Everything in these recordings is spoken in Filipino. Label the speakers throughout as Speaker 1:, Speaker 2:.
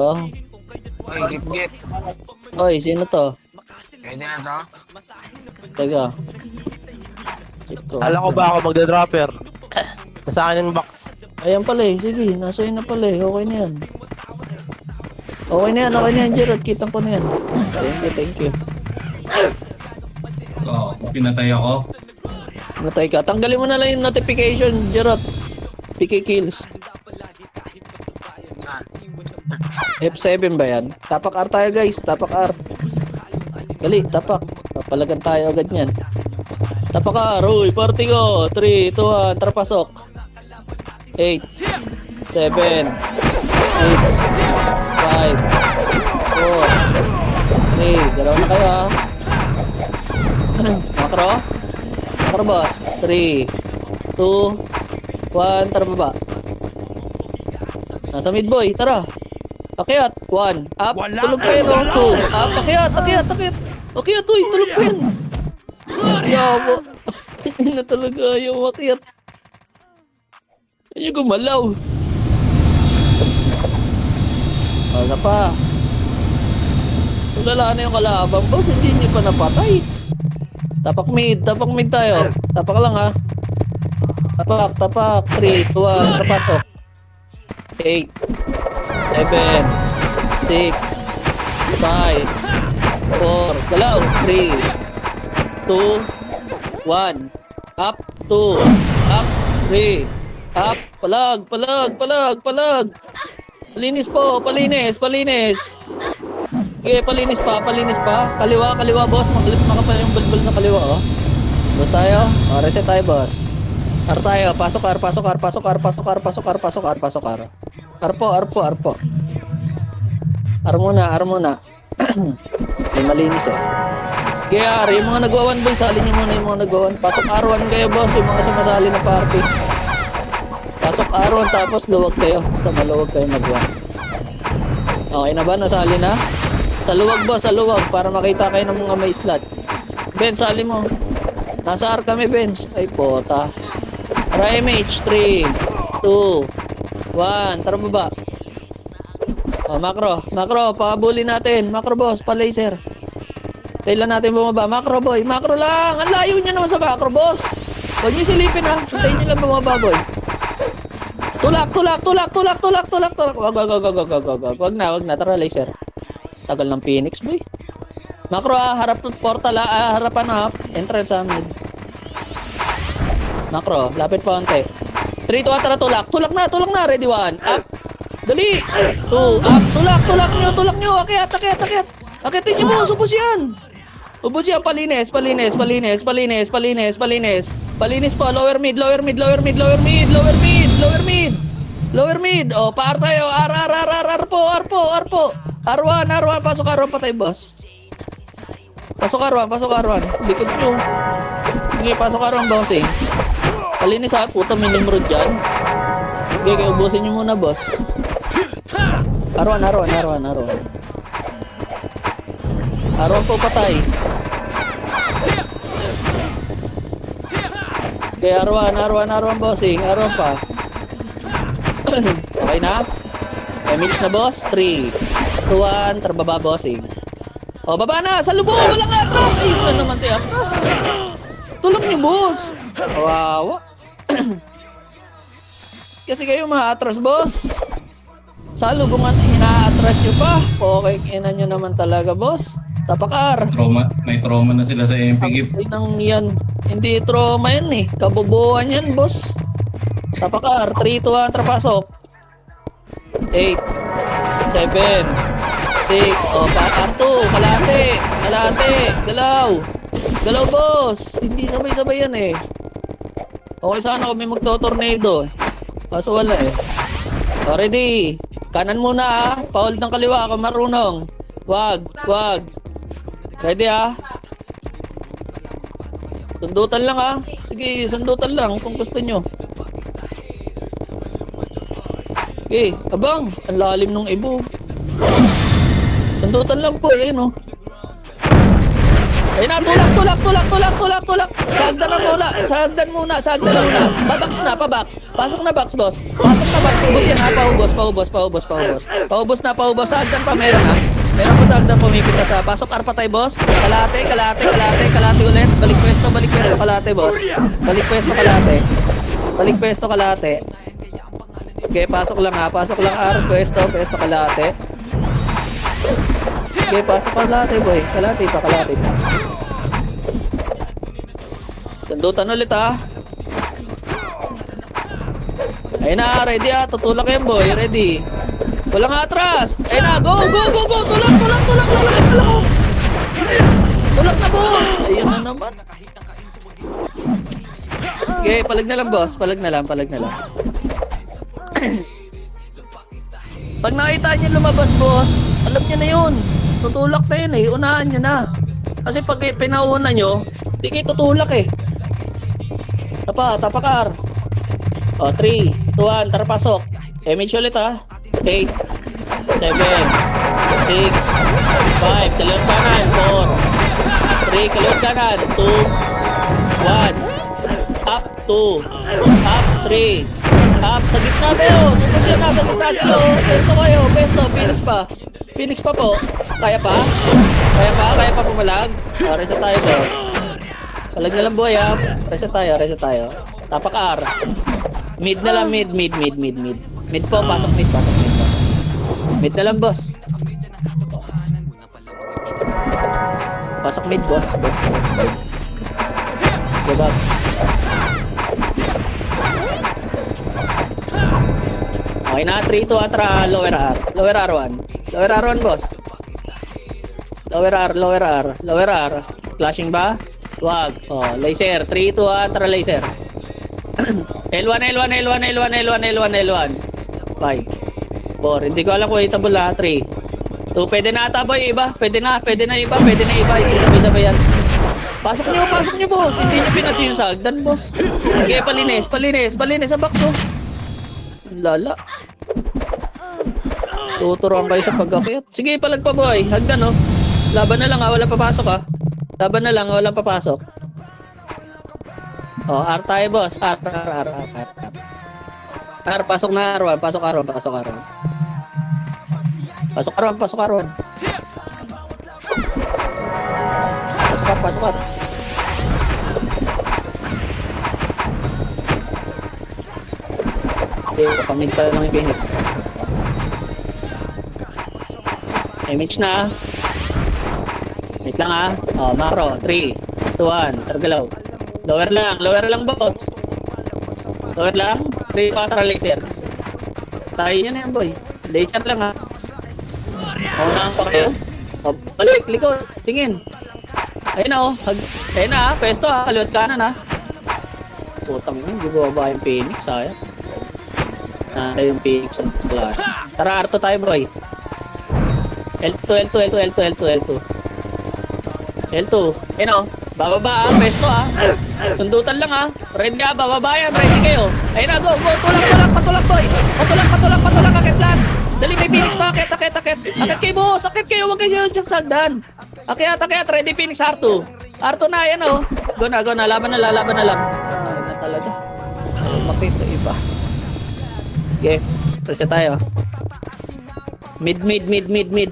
Speaker 1: Oh.
Speaker 2: Oy, gip-gip.
Speaker 1: Oy, sino to?
Speaker 2: Pwede na to?
Speaker 1: Teka. Check ko.
Speaker 3: Alam ko ba ako magda-dropper? Nasa akin yung box.
Speaker 1: Ayan pala eh. Sige, nasa na pala eh. Okay na yan. Okay na yan, Gerald. Kitang ko na yan. Thank you.
Speaker 4: Oo, pinatay ako.
Speaker 1: Natay ka. Tanggalin mo na lang yung notification, Gerald. PK kills.
Speaker 2: Saan?
Speaker 1: F7 ba yan? Tapak R tayo guys. Tapak R. Dali, tapak. Papalagan tayo agad yan. Tapak R. Uy, party ko. 3, 2, 1. Tara pasok. 8, 7, 6, 5, 4, 3. Dalawa na kayo ha. Makro. Makro boss. 3, 2, 1. Tara baba. Nasa mid boy. Tara. Akyat. 1. Up. Tulog kayo no. 2. Up. Akyat. Akyat. Uy. Tulog ko yan. Yawa. Hindi na talaga ayaw akyat. Ayaw gumalaw. Wala pa. Tulala na yung kalaban. Boss, hindi nyo pa napatay. Tapak mid tayo. Tapak lang ha. Tapak. 3, 2, 1. Trapasok. 8, 7, 6, 5, 4, galaw, 3, 2, 1, up, 2, up, 3, up, palag. Palinis po, palinis. Okay, palinis pa. Kaliwa, boss. Maglit pa yung bulbul sa kaliwa, oh. Boss tayo. Oh, reset tayo, boss. Ar tayo. Pasok. Arpo. Ar muna. May malinis eh. Kaya yung mga nagwawan boy, salin nyo muna yung mga nagwawan. Pasok R1 kayo, boss. Yung mga sumasali na party. Pasok R1 tapos luwag kayo. Sa maluwag kayo nagwawan. Okay na ba? Nasali na? Sa luwag, boss. Sa luwag. Para makita kayo ng mga may slot. Ben, sali mo. Nasa R kami, Benz. Ay, pota. Tara, MH. 3, 2, 1. Tara baba. Oh, macro. Pakabuli natin. Macro, boss. Pa-laser. Kailan natin bumaba. Macro, boy. Macro lang. Ang layo nyo naman sa macro, boss. Huwag nyo silipin, ha. Hintayin nyo lang bumaba, boy. Tulak. Wag na. Tara, laser. Tagal ng Phoenix, boy. Macro, harap portal, harapan na. Entrance sa mid. Macro, lapit pa onte. 3, 2, 1, tara, tulak na. Ready, 1. Up. Dali. 2, up. Tulak nyo. Akyat. Akyatin nyo, boss. Ubus yan. Palinis po. Lower mid. Oh, paar tayo. Arpo. R1. Pasok R1 patay, boss. Pasok R1. Likod nyo. Sige, pasok R1, bossing. Palinis ha. Puta, may limrod dyan. Sige, ubusin nyo muna, boss. R1. R1 po patay. Okay, R1 bossing. R1 pa. Okay na? Damage na, boss. 3, 2, 1. Tarbaba, bossing. O, baba na! Sa lubong! Walang atras! Ay, wala naman si atras. Tulak niyo, boss. Kawawa. Kasi kayo ma-atras, boss. Sa lubungan, ina-atras nyo pa. Okay, ina nyo naman talaga, boss. Tapakar.
Speaker 4: May trauma na sila sa MP Gip.
Speaker 1: Ay, nang yan. Hindi trauma yan eh. Kabobohan yan, boss. Tapakar. 3, 2, 1, trapasok. 8, 7, 6. O, R2. Kalate. Galaw, boss. Hindi sabay-sabay yan eh. Okay sana kung may magto-tornado. Kaso wala eh. O, ready. Kanan muna ha. Pa-hold ng kaliwa kung marunong. Wag. Ready ha. Sundutan lang ha. Sige, sundutan lang kung gusto nyo. Okay, abang. Ang lalim ng ibo. Sundutan lang po, ayun o. Ayun na, tulak. Sagdan muna. Pabox na, pabox. Pasok na box, boss. Ubus yan ha, paubos. Paubos. Sagdan pa, meron ha. Meron pa sagdan, pumipita sa. Pasok, arpa tayo, boss. Kalate ulit. Balik pwesto, kalate, boss. Balik pwesto, kalate. Okay, pasok lang, ar. Pwesto, kalate. Okay, pasok kalate, boy. Kalate pa. Sandutan ulit ha. Ayun na, ready ha. Tutulak yan, boy. Ready. Walang atras. Ayun na, go. Tulak. Lalabas pala ko. Tulak na, boss. Ayun na naman. Okay, palag na lang, boss. Palag na lang. Pag nakita niyo lumabas, boss, alam niyo na yun. Tutulak na yun eh. Unahan niyo na. Kasi pag pinauna niyo, hindi kayo tutulak eh. Tapakar. O, 3, 2, 1, tara pasok. Image ulit ha. 8, 7, 6, 5, kaliwat kanan, 4, 3, kaliwat kanan, 2, 1, up, 2, up, 3, up, sa gitna kayo, sa gitna sila, pesto, Phoenix pa po, kaya pa pumalag, o, reset tayo boss, palag na lang boy ha, reset tayo, tapak R, mid na lang, mid po, pasok mid na lang boss, pasok mid boss, go box. Okay na, 3, 2, atra, lower R1, boss. Lower R. Flashing ba? Wag. Oh, laser. 3, 2, atra, laser. L1. 5. 4. Hindi ko alam kung hitable ha. 3. 2, pwede na ata boy, iba. Pwede na iba. Hindi sabay-sabay yan. Pasok nyo, boss. Hindi nyo pinasyo yung sagdan, boss. Okay, palinis sa box, oh. Lala. Tuturuan kayo sa pag-akyat. Sige, palag pa boy. Hagdan oh. Laban na lang ha, walang papasok ha. Oh, R tayo boss. R. Pasok na R1. Pasok R1. Pasok R. Okay, kapamid pa lang yung Phoenix. Image na. Wait lang ha. Oh, macro. 3, 2, 1. Targalaw. Lower lang boss. Lower lang. 3, 4, laser. Tayo yun na yan boy. Laser lang ha. Unahan pa kayo. Oh, balik, likod. Tingin. Ayun na oh. Ayun na ha. Pesto ha. Kaliwat kanan ha. Putang yun. Hindi ba yung Phoenix sayang. Yung Phoenix. Tara, R2 tayo boy. L2. Ayun o. Bababa ha. Pesto ha. Sundutan lang ha. Ready ka. Bababa yan. Ready kayo. Ayun na. Go. Patulak boy. Patulak. Akit lang. Dali may Phoenix pa. Akit. Akit kayo boss. Akit kayo. Huwag kayo dyan sagdan. Akit. Ready Phoenix R2. R2 na. Ayan o. Go na. Laban na lang. Ayun na talaga. Makita iba. Okay. Reset tayo. Mid.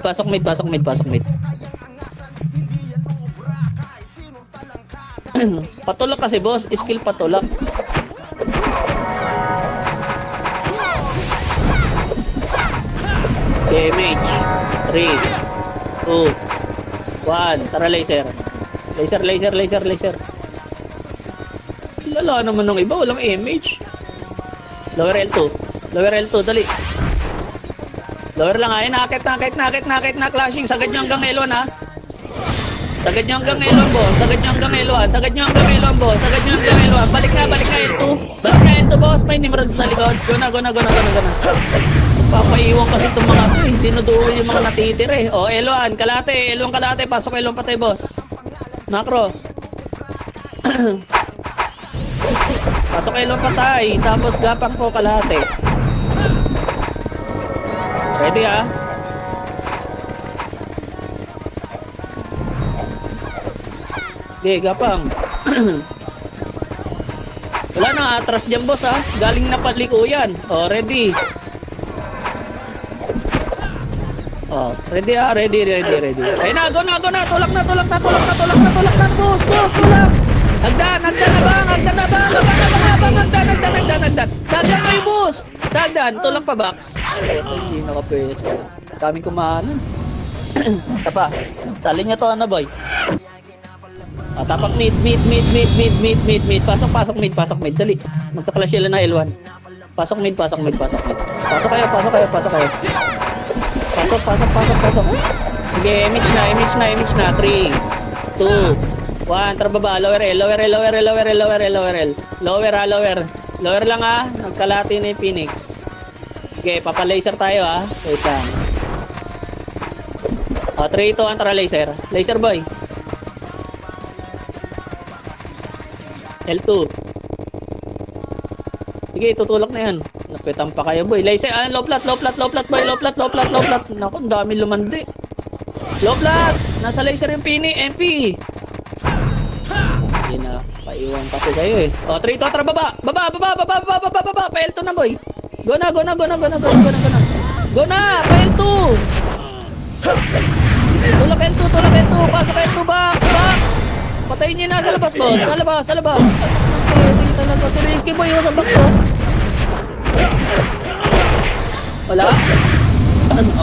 Speaker 1: Pasok mid. Patulak kasi boss. Skill patulak. Okay, mage. 3, 2, 1. Tara, laser. Laser. Lala naman ng iba. Walang image. Lower L2, dali. Lower lang ha. Nakit na. Clashing. Sagad nyo hanggang L1 ha. Sagad nyo hanggang L1 boss. Sagad nyo hanggang L1. Balik na L2 boss. May Nimrod sa likod. Go na. Papaiwan kasi itong mga to eh. Dinuduol yung mga natitira eh. O, L1 kalate. Pasok L1 patay boss. Macro. Pasok L1 patay. Tapos gapang po kalate. Ready ha? Okay, gapang. Wala na, atras dyan boss ha. Galing na paliko yan. Oh, ready. Oh, ready ha, ready. Ay na, go na. Tulak na, boss, tulak. Hagdan na bang, hagdan. Sagdan kayo boss. Sagdan, tulak pa box. Hindi nakapwesto. Daming kumahanan. Tapa, tali niya to ano boy. Tapak mid. Pasok mid. Dali. Magka-clash sila na L1. Pasok mid. Pasok kayo. Pasok. Sige, image na. 3, 2, 1. Tara baba. Lower L. Lower lang ha. Nagkalati na yung Phoenix. Okay, papalaser tayo ha. Wait lang. 3, 2, 1. Tara laser. Laser boy. L2. Sige, tutulak na yan. Napitan pa kayo, boy. Laser, low plat, boy. Low plat. Naku, ang dami lumandi. Low plat. Nasa laser yung MP. Hindi na, paiwan kasi kayo eh. 3, 2, tara, baba. Pa L2 na, boy. Go na. Go na, pa L2. Tulak L2. Pasok L2, box. Patayin niyo na sa labas, boss. Sa labas. Pwede talaga. Si Risky boy, sa box, oh. Wala?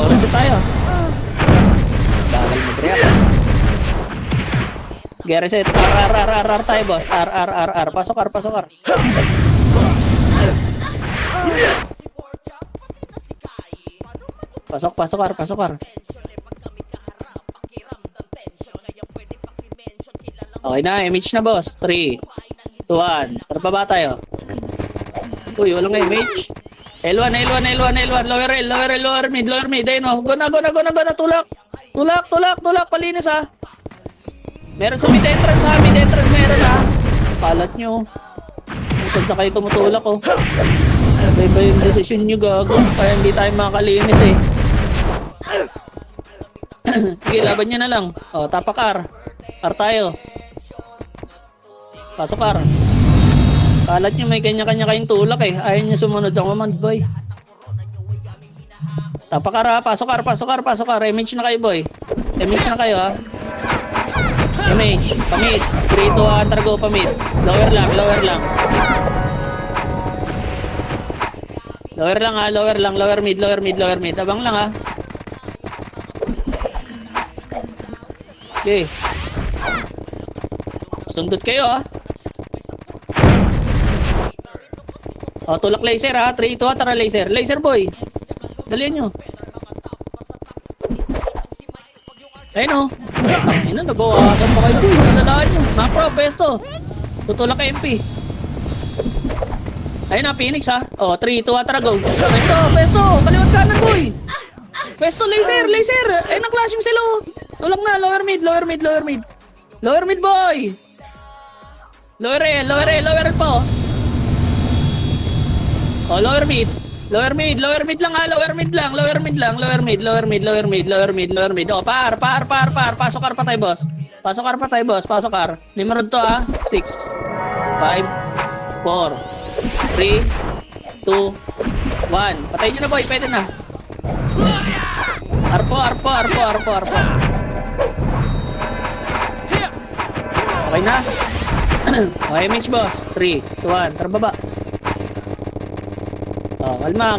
Speaker 1: Reset tayo. Bagal mag-react. Okay, reset. R tayo, boss. R. Pasok R. Pasok R. Okay na, image na boss. 3, 2, 1. Tara baba tayo. Uy, walang image. L1. Lower mid. Ayun o. Go na. Tulak. Palinis ha. Meron sa mid entrance meron ha. Palat nyo. Kung saan sa kayo tumutulak oh. Iba yung decision nyo gago. Kaya hindi tayo makakalinis eh. Sige, laban nyo na lang. Tapak R. R tayo. Pasok R. Kalat nyo may kanya-kanya kayong tulak eh. Ayaw nyo sumunod sa command boy. Tapak R ha. Pasok R. Image na kayo boy. Image na kayo ha. Image. Pamid. 3, 2, 1. Targo pamid. Lower lang. Lower mid. Abang lang ha. Okay. Sundot kayo ha. Tulak laser ha. 3, 2, tara laser. Laser boy. Dalian nyo. Ayun o. Ayun na, nabawasan pa kayo. Nalalaan nyo. Macro, pesto. Tutulak ka MP. Ayun na, Phoenix ha. 3, 2, tara go. Pesto. Kaliwat kanan boy. Pesto, laser. Ayun na, clashing sila o. Tulak na, lower mid boy. Lower L po. Lower mid lang ha, lower mid. Par. Pasok R pa tayo, boss. Pasok R. Numero to ha. 6, 5, 4, 3, 2, 1. Patayin nyo na boy, pwede na. Arpo. Okay na. Okay, image boss. 3, 2, 1. Tara baba. Kalma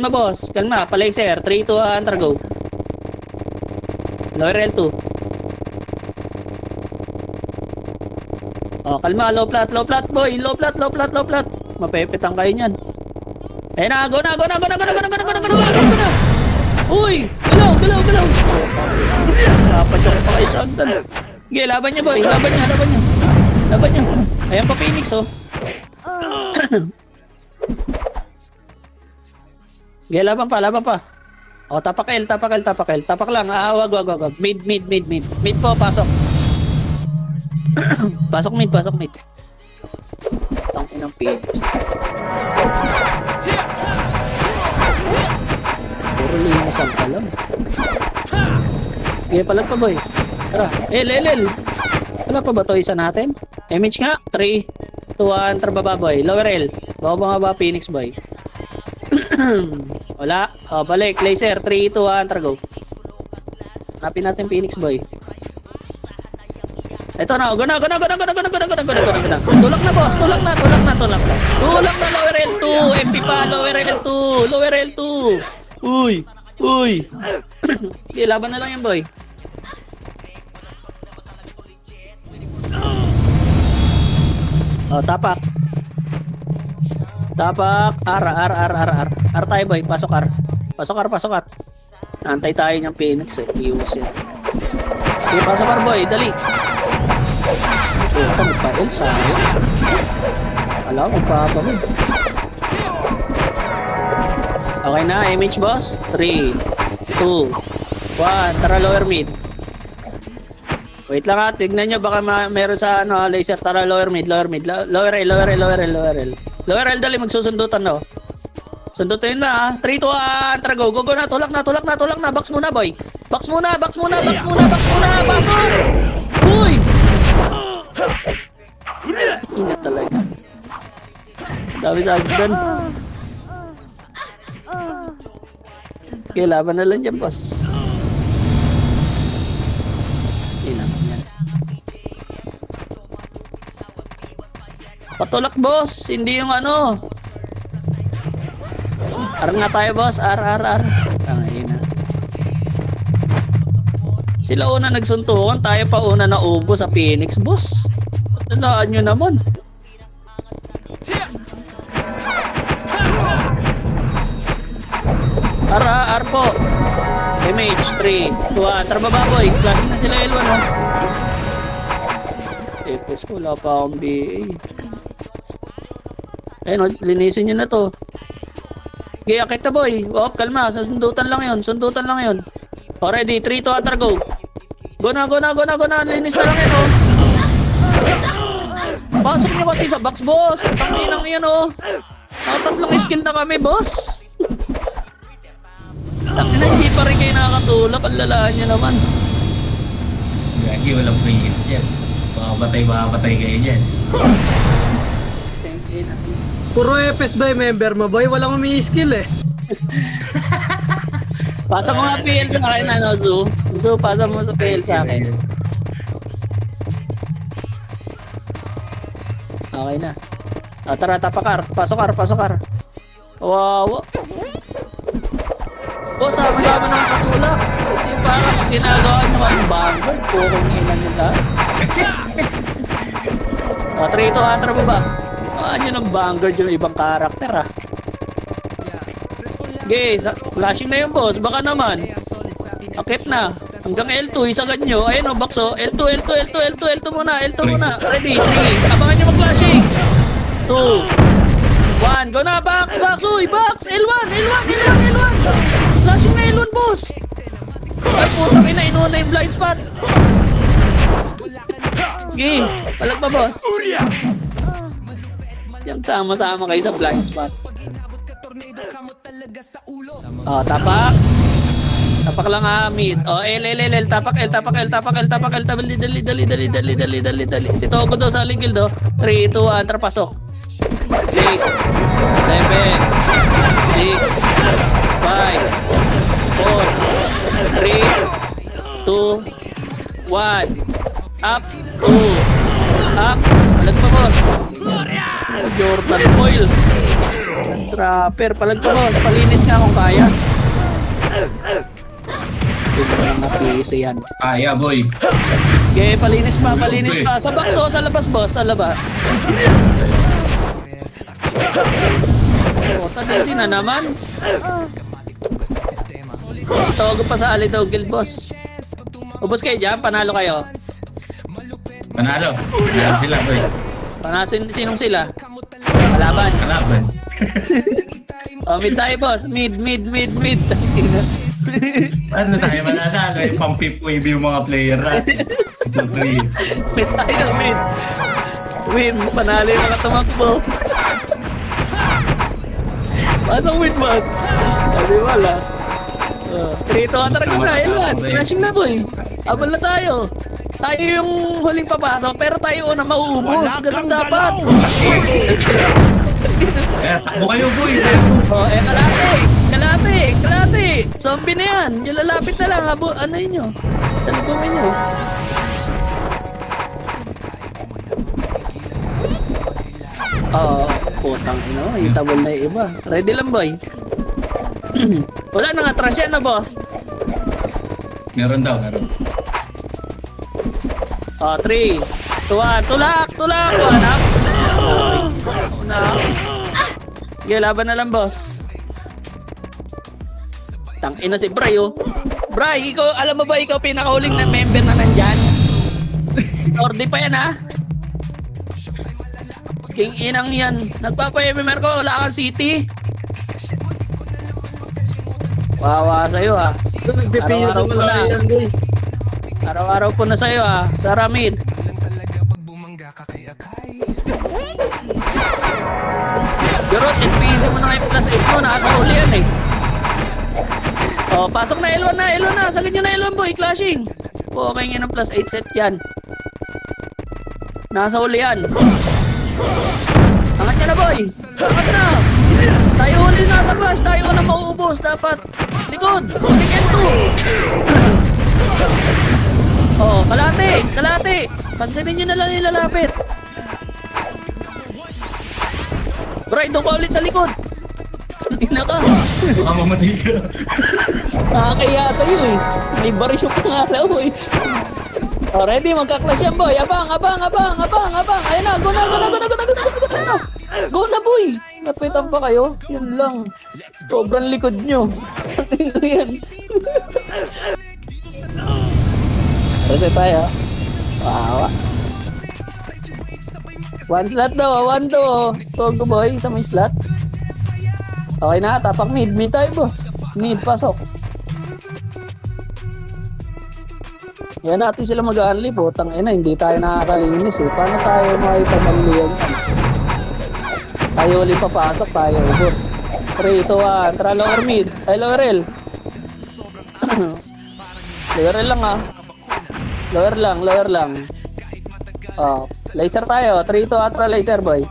Speaker 1: boss. Palaser. 3, 2, 1. Tara go. Lower L2. Kalma. Low plat boy. Low plat. Mapepetang kayo niyan. Ayun na. Go na. Uy! Galaw! Dapat yung pa kayo sa agdan. Sige, laban niya boy. Laban niya. Ayan pa Phoenix oh. Sige, laban pa. Tapak L. Tapak lang. Wag. Mid. Mid po, pasok. Pasok mid. Tangin ng Phoenix. Puro limas ang alam. Sige, palag pa boy. Tara. L. Wala pa ba to isa natin? Image nga. 3, 2, 1. Trababa boy. Lower L. Baba ba Phoenix boy? Wala. O, balik. Laser. 3, 2, 1. Tara go. Hanapin natin Phoenix boy. Ito na. Guna. Tulak na boss. Tulak na. Tulak na lower L2. MP pa. Lower L2. Lower L2. Uy. Okay, laban na lang yan boy. Oh, tapak. R tayo boy, pasok R. Pasok R. Antay tayo ng Phoenix eh. Iwas yan. Okay, pasok R boy, dali. Oh, magpa-L sa'yo. Alam, magpapamid. Okay na, image boss. 3, 2, 1. Tara lower mid. Wait lang ha, tignan nyo baka meron sa laser. Tara lower mid. Lower L. Lower L dali, magsusundutan no. Sundutin na ha. 3, 2, 1. Tara go na. Tulak na. Box muna boy. Box muna. Pasok. Uy! Ina talaga. Dami sa agdan. Okay, laban na lang dyan boss. Patulak boss, hindi yung ano. R nga tayo boss, R. Tangay na. Sila una nagsuntukan, tayo pa una na ubo sa Phoenix boss. Talaan nyo naman. R po. Image 3, 2, 1. Tara bababoy, klase na sila L1 oh. Epes ko, wala pa akong BA. Ayun, linisin nyo na to. Okay, akit na boy. Oh, kalma. Sundutan lang yun. O, ready. 3, 2, 1, go. Go na. Linis na lang yan, oh. Pasok nyo kasi sa box, boss. Tanginang yan, oh. Tatlong skill na kami, boss. Tangina, hindi pa rin kayo nakakatulak. Ang lalaan nyo naman.
Speaker 4: Gagi, walang pingit yan. Makapatay kayo dyan.
Speaker 5: Puro FS ba yung member mo, boy? Walang umi-skill eh.
Speaker 1: Pasa mo nga PL sa akin, ano, Zu, pasa mo sa PL sa akin. Okay na. Tara, tapakar. Pasok R. Kawawa. Boss, sama-sama naman sa tulak. Hindi yung parang ginagawa nyo ang bangod. Purong inan nyo lahat. 3, 2, 1, tara baba. Yun ang Vanguard yung ibang karakter ah. Okay, flashing na yung boss. Baka naman. Akit na. Hanggang L2, isagad nyo. Ayun o, box o. L2 muna. Ready, 3. Abangan nyo mag-flashing. 2, 1. Go na, box. Uy, box. L1. Flashing na L1, boss. Ay, putang ina. Inuuna yung blind spot. Okay, palag pa, boss. Yung sama-sama kayo sa blind spot. Oh, tapak. Tapak lang ha, mid. Oh, L. Tapak L. Dali. Si Togo daw sa ligil do. 3, 2, 1, trapasok. 8, 7, 6, 5, 4, 3, 2, 1. Up, 2. Up. Palag pa, boss. Jordan Oil. Trapper. Palag pa, boss. Palinis nga kung kaya. Hindi na napisi yan.
Speaker 4: Kaya, boy.
Speaker 1: Okay, palinis pa. Sa box, oh. Sa labas, boss. Sa labas. Oh, tadisin na naman. Togo pa sa Alidogil, boss. Ubos kayo dyan. Panalo kayo.
Speaker 4: Panalo sila, boy.
Speaker 1: Sinong sila? Kalaban. Oh, mid tayo, boss. Mid.
Speaker 4: Ano tayo mananalo? Pang-pip wave yung mga player natin. So, 3.
Speaker 1: Mid tayo, mid. Win, panalo yung mga tumakbo. Anong win, boss? Sabi wala. 3, 2, 1, tara na. Elwan, flashing na, boy. Abal na tayo. Tayo yung huling papasok, pero tayo una mauubos. Ganun dapat.
Speaker 4: Eh, takbo kayo, boy.
Speaker 1: Oh, kalate. Zombie na yan. Yung lalapit na lang, ano yun nyo? Talubungin nyo. Putang ino, itabol na yung iba. Ready lang, boy. Wala nang atras yan na, boss.
Speaker 4: Meron daw, meron.
Speaker 1: 3, 2, 1, tulak, anak. Una. Sige, laban na lang, boss. Tangina si Bray, oh. Bray, ikaw, alam mo ba ikaw pinakahuling na member na nandyan? Ordi pa yan, ha? King inang yan. Nagpapa-MMR ko, wala kang city. Wawa sa'yo, ha?
Speaker 5: Ito, nagpipiyo sa
Speaker 1: Araw-araw po na.
Speaker 5: malaki yan, boy.
Speaker 1: Araw-araw po na sa'yo, ha? Tara, mid. Pero, NPC mo na ngayon plus 8 mo. Nasa uli yan, eh. Pasok na, L1 na. Sagad nyo na L1, boy. Clashing. May ng plus 8 set yan. Nasa uli yan. Angat niya na, boy. Angat na. Tayo uli nasa clash. Tayo na mauubos. Dapat. Likod. Balik L2. Kalate. Pansinin nyo na lang yung lalapit. Bray, doon ka ulit sa likod. Hindi ka.
Speaker 4: Baka mamatay ka.
Speaker 1: Nakakaya sa'yo eh. May barisyo pa nga daw eh. Ready, magka-clash yan, boy. Abang. Ayun na, go na. Go na, boy. Napitan pa kayo. Yun lang. Sobrang likod nyo. Yan. Ready tayo. Wawa. One slot daw, 1 to. Togo, boy, sa may slot. Okay na, tapak mid. Mid tayo, boss. Mid, pasok. Yan natin sila mag-unli po. Tangina, hindi tayo nakakalinis eh. Paano tayo makipag-unli yan? Tayo ulit papasok, tayo boss. 3, 2, 1. Tara, lower mid. Ay, lower L. Lower L lang ah. Lower lang. Laser tayo. 3, 2, 1. Tara, laser boy.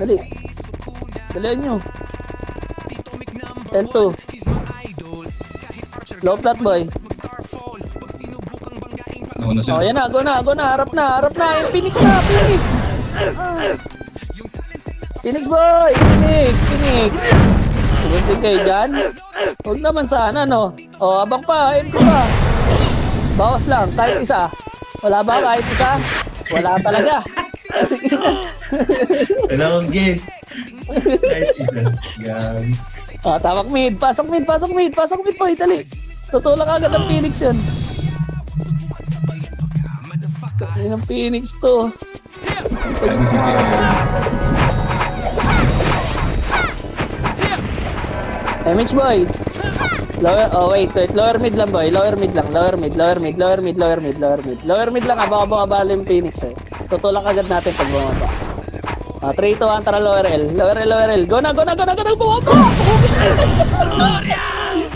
Speaker 1: Dali. Dalihan nyo. L2. Low flat boy.
Speaker 4: Nauna sila.
Speaker 1: Yan na, go na. Harap na. Yung Phoenix na, Phoenix boy, Phoenix. Tuguntin kayo dyan. Huwag naman sana, no? Abang pa, MP pa. Bawas lang, kahit isa. Wala ba kahit isa? Wala talaga.
Speaker 4: Wala akong guess. Kahit isa. Yan.
Speaker 1: Tamak mid. Pasok mid boy, dali. Tutulak agad ang Phoenix yun. Yan ang Phoenix to.
Speaker 4: Ano si Kuya?
Speaker 1: MH boy. Wait. Lower mid lang boy. Lower mid lang. Lower mid lang. Abang-abang yung Phoenix eh. Tutulak agad natin pag bumaba. 3, 2, 1, tara lower L. Go na. Bumaba!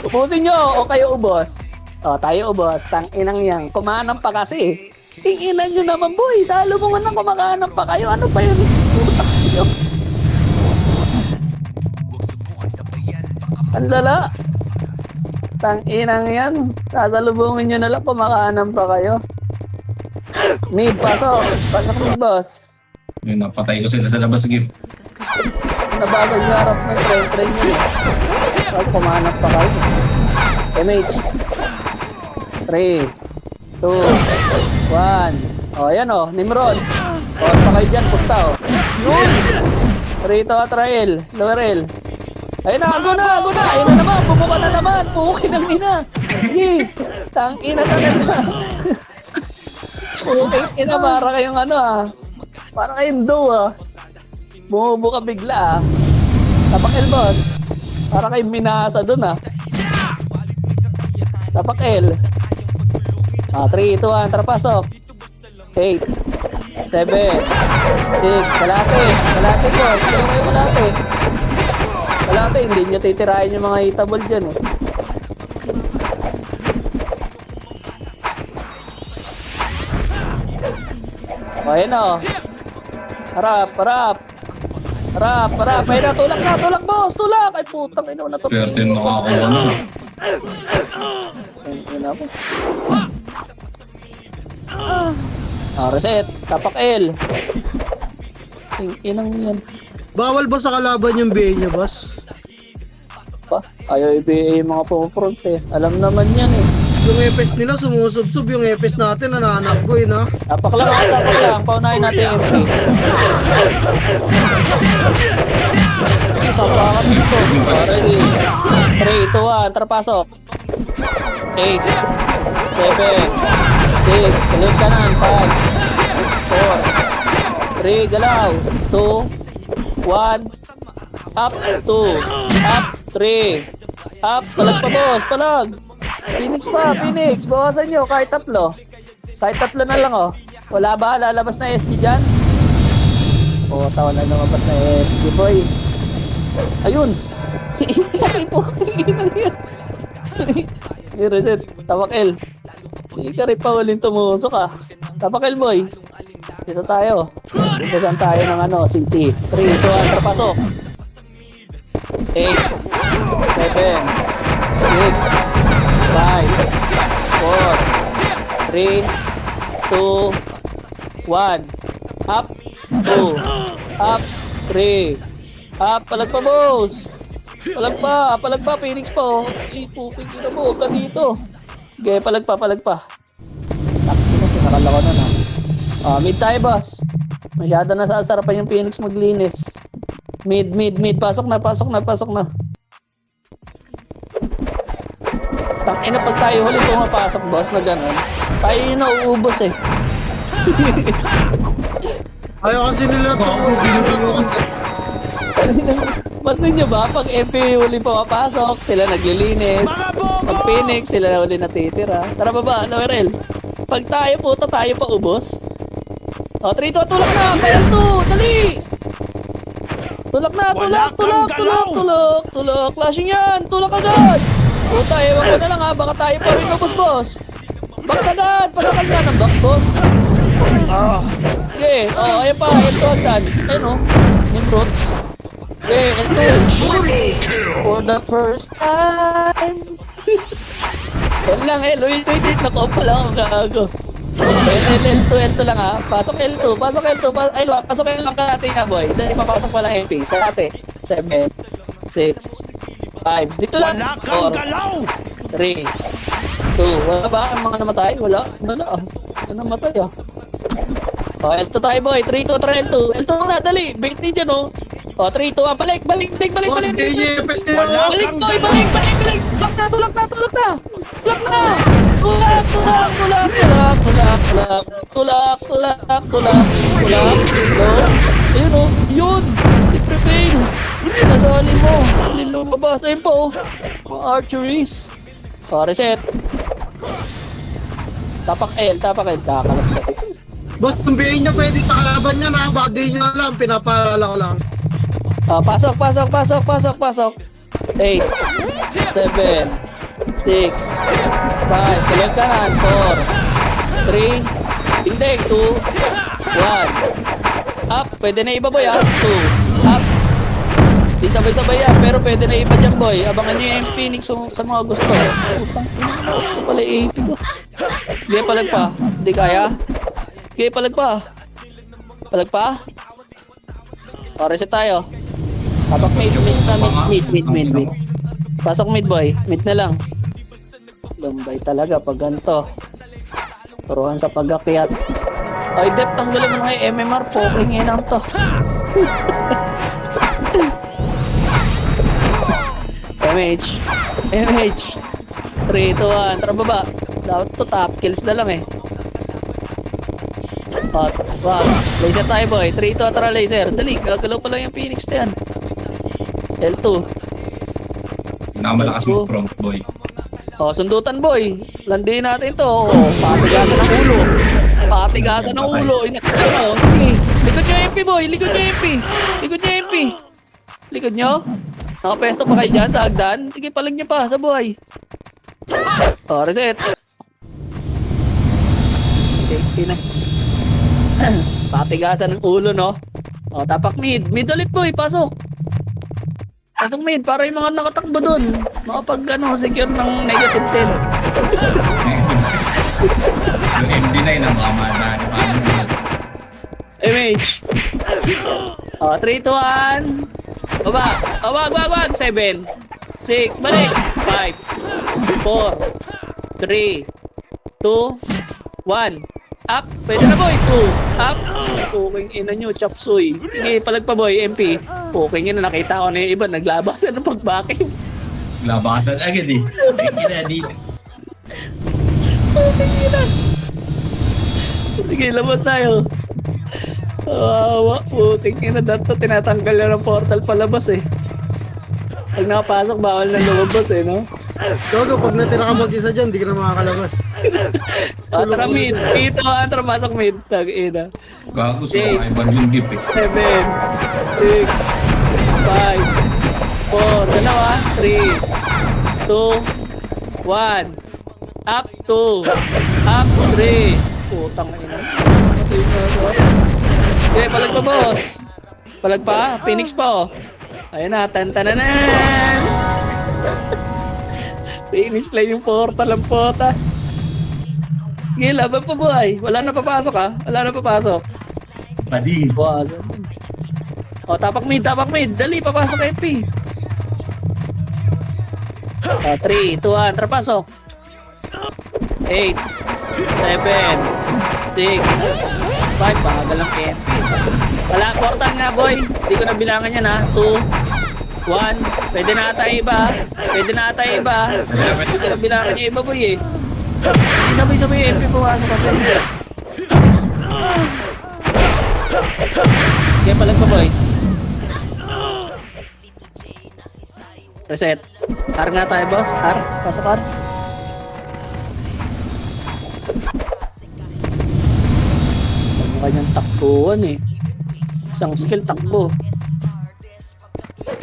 Speaker 1: Ubusin nyo o kayo ubos. Tayo ubos. Tang-inang yan. Kumanang pa kasi. Tinginan nyo naman boy. Salo mo nga na kumakaanang pa kayo. Ano ba yun? Putak nyo. Ang lala. Tang-inang yan. Sasalubungin nyo na lang kumakaanang pa kayo. Mid, pasok mid, boss.
Speaker 4: Yun, napatay ko sila sa labas. Sige.
Speaker 1: Nabagay yung harap ng train nyo. Pag kumanap pa kayo. MH. 3, 2, 1. Yan Nimrod. Pa kayo dyan, pusta Yun. 3, 2, trial. Lower L. Ayun na, go na. Ayun na naman, bumuka na naman. Pukin ang ina. Sige. Tang-ina talaga. Pukin ina, para kayong para kayong do Bumubuka bigla Tapak L, boss. Para kayong minasa dun Tapak L. 3, 2, 1, tara pasok. 8, 7, 6, kalate, boss. Kaya kayo kalate, hindi nyo titirahin yung mga hitable dyan O, ayan na, o. Harap, harap. Harap, harap. Ayun na, tulak, boss. Tulak. Ay, putang ino na to.
Speaker 4: Swerte nakakuha na.
Speaker 1: Ayun na, boss. Reset. Tapak L. Inang yan.
Speaker 5: Bawal ba sa kalaban yung BA niya, boss?
Speaker 1: Pa? Ayaw i-BA yung mga pumufront eh. Alam naman yan eh.
Speaker 5: Yung epes nila sumusubsob, yung epes natin nananakbo eh, no?
Speaker 1: Tapak lang. Paunahin natin yung MP. Sapa ka dito. Ready. 3, 2, 1. Tara, pasok. 8, 7, 6, kalit kanan. 5, 4, 3, galaw. 2, 1, up, 2, up, 3, up, palag pa boss, palag. Phoenix pa, Phoenix, bawasan nyo, kahit 3. Kahit 3 na lang oh. Wala ba? Lalabas na SG dyan? Oo, tawa na lumabas na SG boy. Ayun! Si Ikari po! I-reset, Tapak L. Si Ikari pa uling tumusok ah. Tapak L boy. Dito tayo. Umpisan tayo ng ano, City. 3, 2, 1, trapasok. 8, 7, 6, 5, 4, 3, 2, 1. Up, 2, up, 3, up, palag pa boss. Palag pa, Phoenix pa oh. Ipupin ka mo, huwag ka dito. Okay, palag pa. Nakala ko na na. Mid tayo boss. Masyado nasasarapan yung Phoenix maglinis. Mid. Pasok na. Tangina pag tayo huli pumapasok boss na gano'n. Tayo yung nauubos eh.
Speaker 5: Ayaw kasi nila ito.
Speaker 1: Bakit nyo ba? Pag MP huli pumapasok, sila naglilinis. Pag Phoenix, sila na huli natitira. Tara baba, lower L. Pag tayo puta, tayo pa ubos. O, 3, 2, tulak na! Bayan 2! Dali! Tulak na! Tulak! Flashing yan! Tulak agad! Puta, ewan ko na lang ha. Baka tayo pa rin ubos, boss. Box agad! Pasakal na ng box, boss. Okay, ayan pa. L2 agad. Ayun o. Nimrods. Okay, L2. For the first time. Yan lang, wait. Nako pala ako gago. L2 lang ha. Pasok L2. Ay, pasok L lang karate nga boy. Dahil papasok pala MP. Karate. 7, 6, 5. Dito lang. 4, 3, 2. Wala ba ang mga namatay? Wala. Wala namatay ah. L2 tayo boy. 3, 2, tara L2. L2 na, dali. Bait din dyan oh. 3, 2, 1. Balik.
Speaker 5: Balik niya epes nila.
Speaker 1: Balik boy. Balik. Tulak na. Ayun o, yun! I-prevail! Nadali mo! Lumabas na yun po! Mga archeries! Reset! Tapak L! Kakalas kasi.
Speaker 5: Boss, yung BA niya pwede sa kalaban niya na. Baka di niya alam, pinapaalala ko lang.
Speaker 1: Pasok! 8, 7, 6, 5, kalang kanan, 4, 3, hindi, 2, 1, up, pwede na iba boy, 2, up, di sabay-sabay yan, pero pwede na iba dyan boy, abangan nyo yung Phoenix sa mga gusto. Putang ina, ito pala AP ko. Hindi, palag pa, hindi kaya, hindi, palag pa, reset tayo, habang mid sa mid. Pasok mid boy, mid na lang. Lumbay talaga pag ganito. Turuan sa pag-akyat. Ay, Dep, tanggalin mo mga MMR po. Kinginang to. MH. 3, 2, 1. Tara baba. Dapat to top kills na lang eh. Hot. Wow. Laser tayo boy. 3, 2, tara laser. Dali, gagalaw pa lang yung Phoenix na yan. L2.
Speaker 4: Nakamalakas mo front boy.
Speaker 1: Sundutan boy. Landiin natin to. Patigasan ng ulo. Likod nyo MP boy. Likod nyo. Nakapesto pa kayo dyan sa hagdan. Sige, palag nyo pa sa buhay. Reset. Okay, na. Patigasan ng ulo, no? O, tapak mid. Mid ulit, boy. Pasok. Pasok mid para yung mga nakatakbo dun. Makapag, secure ng negative 10.
Speaker 4: Yung MD9 na mga madaan.
Speaker 1: MH. O, 3, 2, 1. Baba. O, wag. 7. 6. Balik. 5. 4. 3. 2. 1. Up. Pwede na, boy. 2. Up. Puking ina nyo, chop suey. Sige, palag pa, boy. MP. Puking ina, nakita ko na yung iba. Naglabasan ng pagbakin.
Speaker 4: Labasan agad eh. Kaya dito.
Speaker 1: Puking ina. Sige, labas tayo. Puking ina. Dato tinatanggal na ng portal palabas eh. Pag nakapasok, bawal na lumabas eh, no?
Speaker 5: Gago, pag natira ka mag-isa dyan, di ka na makakalabas.
Speaker 1: Tara mid. Dito, tara pasok mid. Tag-ina.
Speaker 4: Gago sa kaiban yung gift eh.
Speaker 1: 7, 6, 5, 4, dalawa, 3, 2, 1, up 2, up 3. Putang ina. Okay, palag pa, boss. Palag pa, Phoenix pa, oh. Ayun na, tantananan. Finish lang yung portal ng pota. Sige, laban pa, boy. Wala na papasok, ha? Wala na papasok.
Speaker 4: Padi.
Speaker 1: Buwasan. O, tapak mid. Dali, papasok MP. 3, 2, 1, tara pasok. 8, 7, 6, 5, bagal lang MP. Wala, portal nga, boy. Hindi ko na bilangan yan, ha. 2, 1, pwede na ata iba. Pwede na bilangan niya iba, boy, eh. Hindi sabay-sabay yung MP pumasok kasi. Kaya palag pa, boy. Reset. R nga tayo, boss. R. Pasok, R. Ano kanyang takbuhan eh. Isang skill takbo.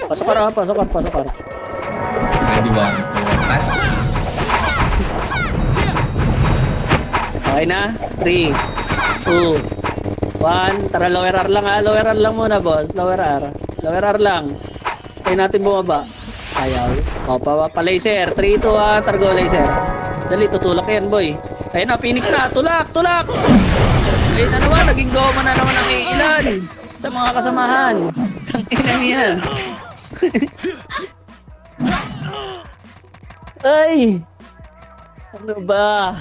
Speaker 1: Pasok, R. Pasok, R.
Speaker 4: Ready one.
Speaker 1: Okay na? 3, 2, 1. Tara, lower R lang, ha. Lower R lang muna, boss. Lower R lang. Kaya natin bumaba. Ayaw. O, pa-laser. 3, 2, 1. Targo laser. Dali, tutulak yan, boy. Ayun na, Phoenix na. Tulak! Ayun na naman, naging goma na naman ang ilan sa mga kasamahan. Tanginang yan. Ay! Ano ba?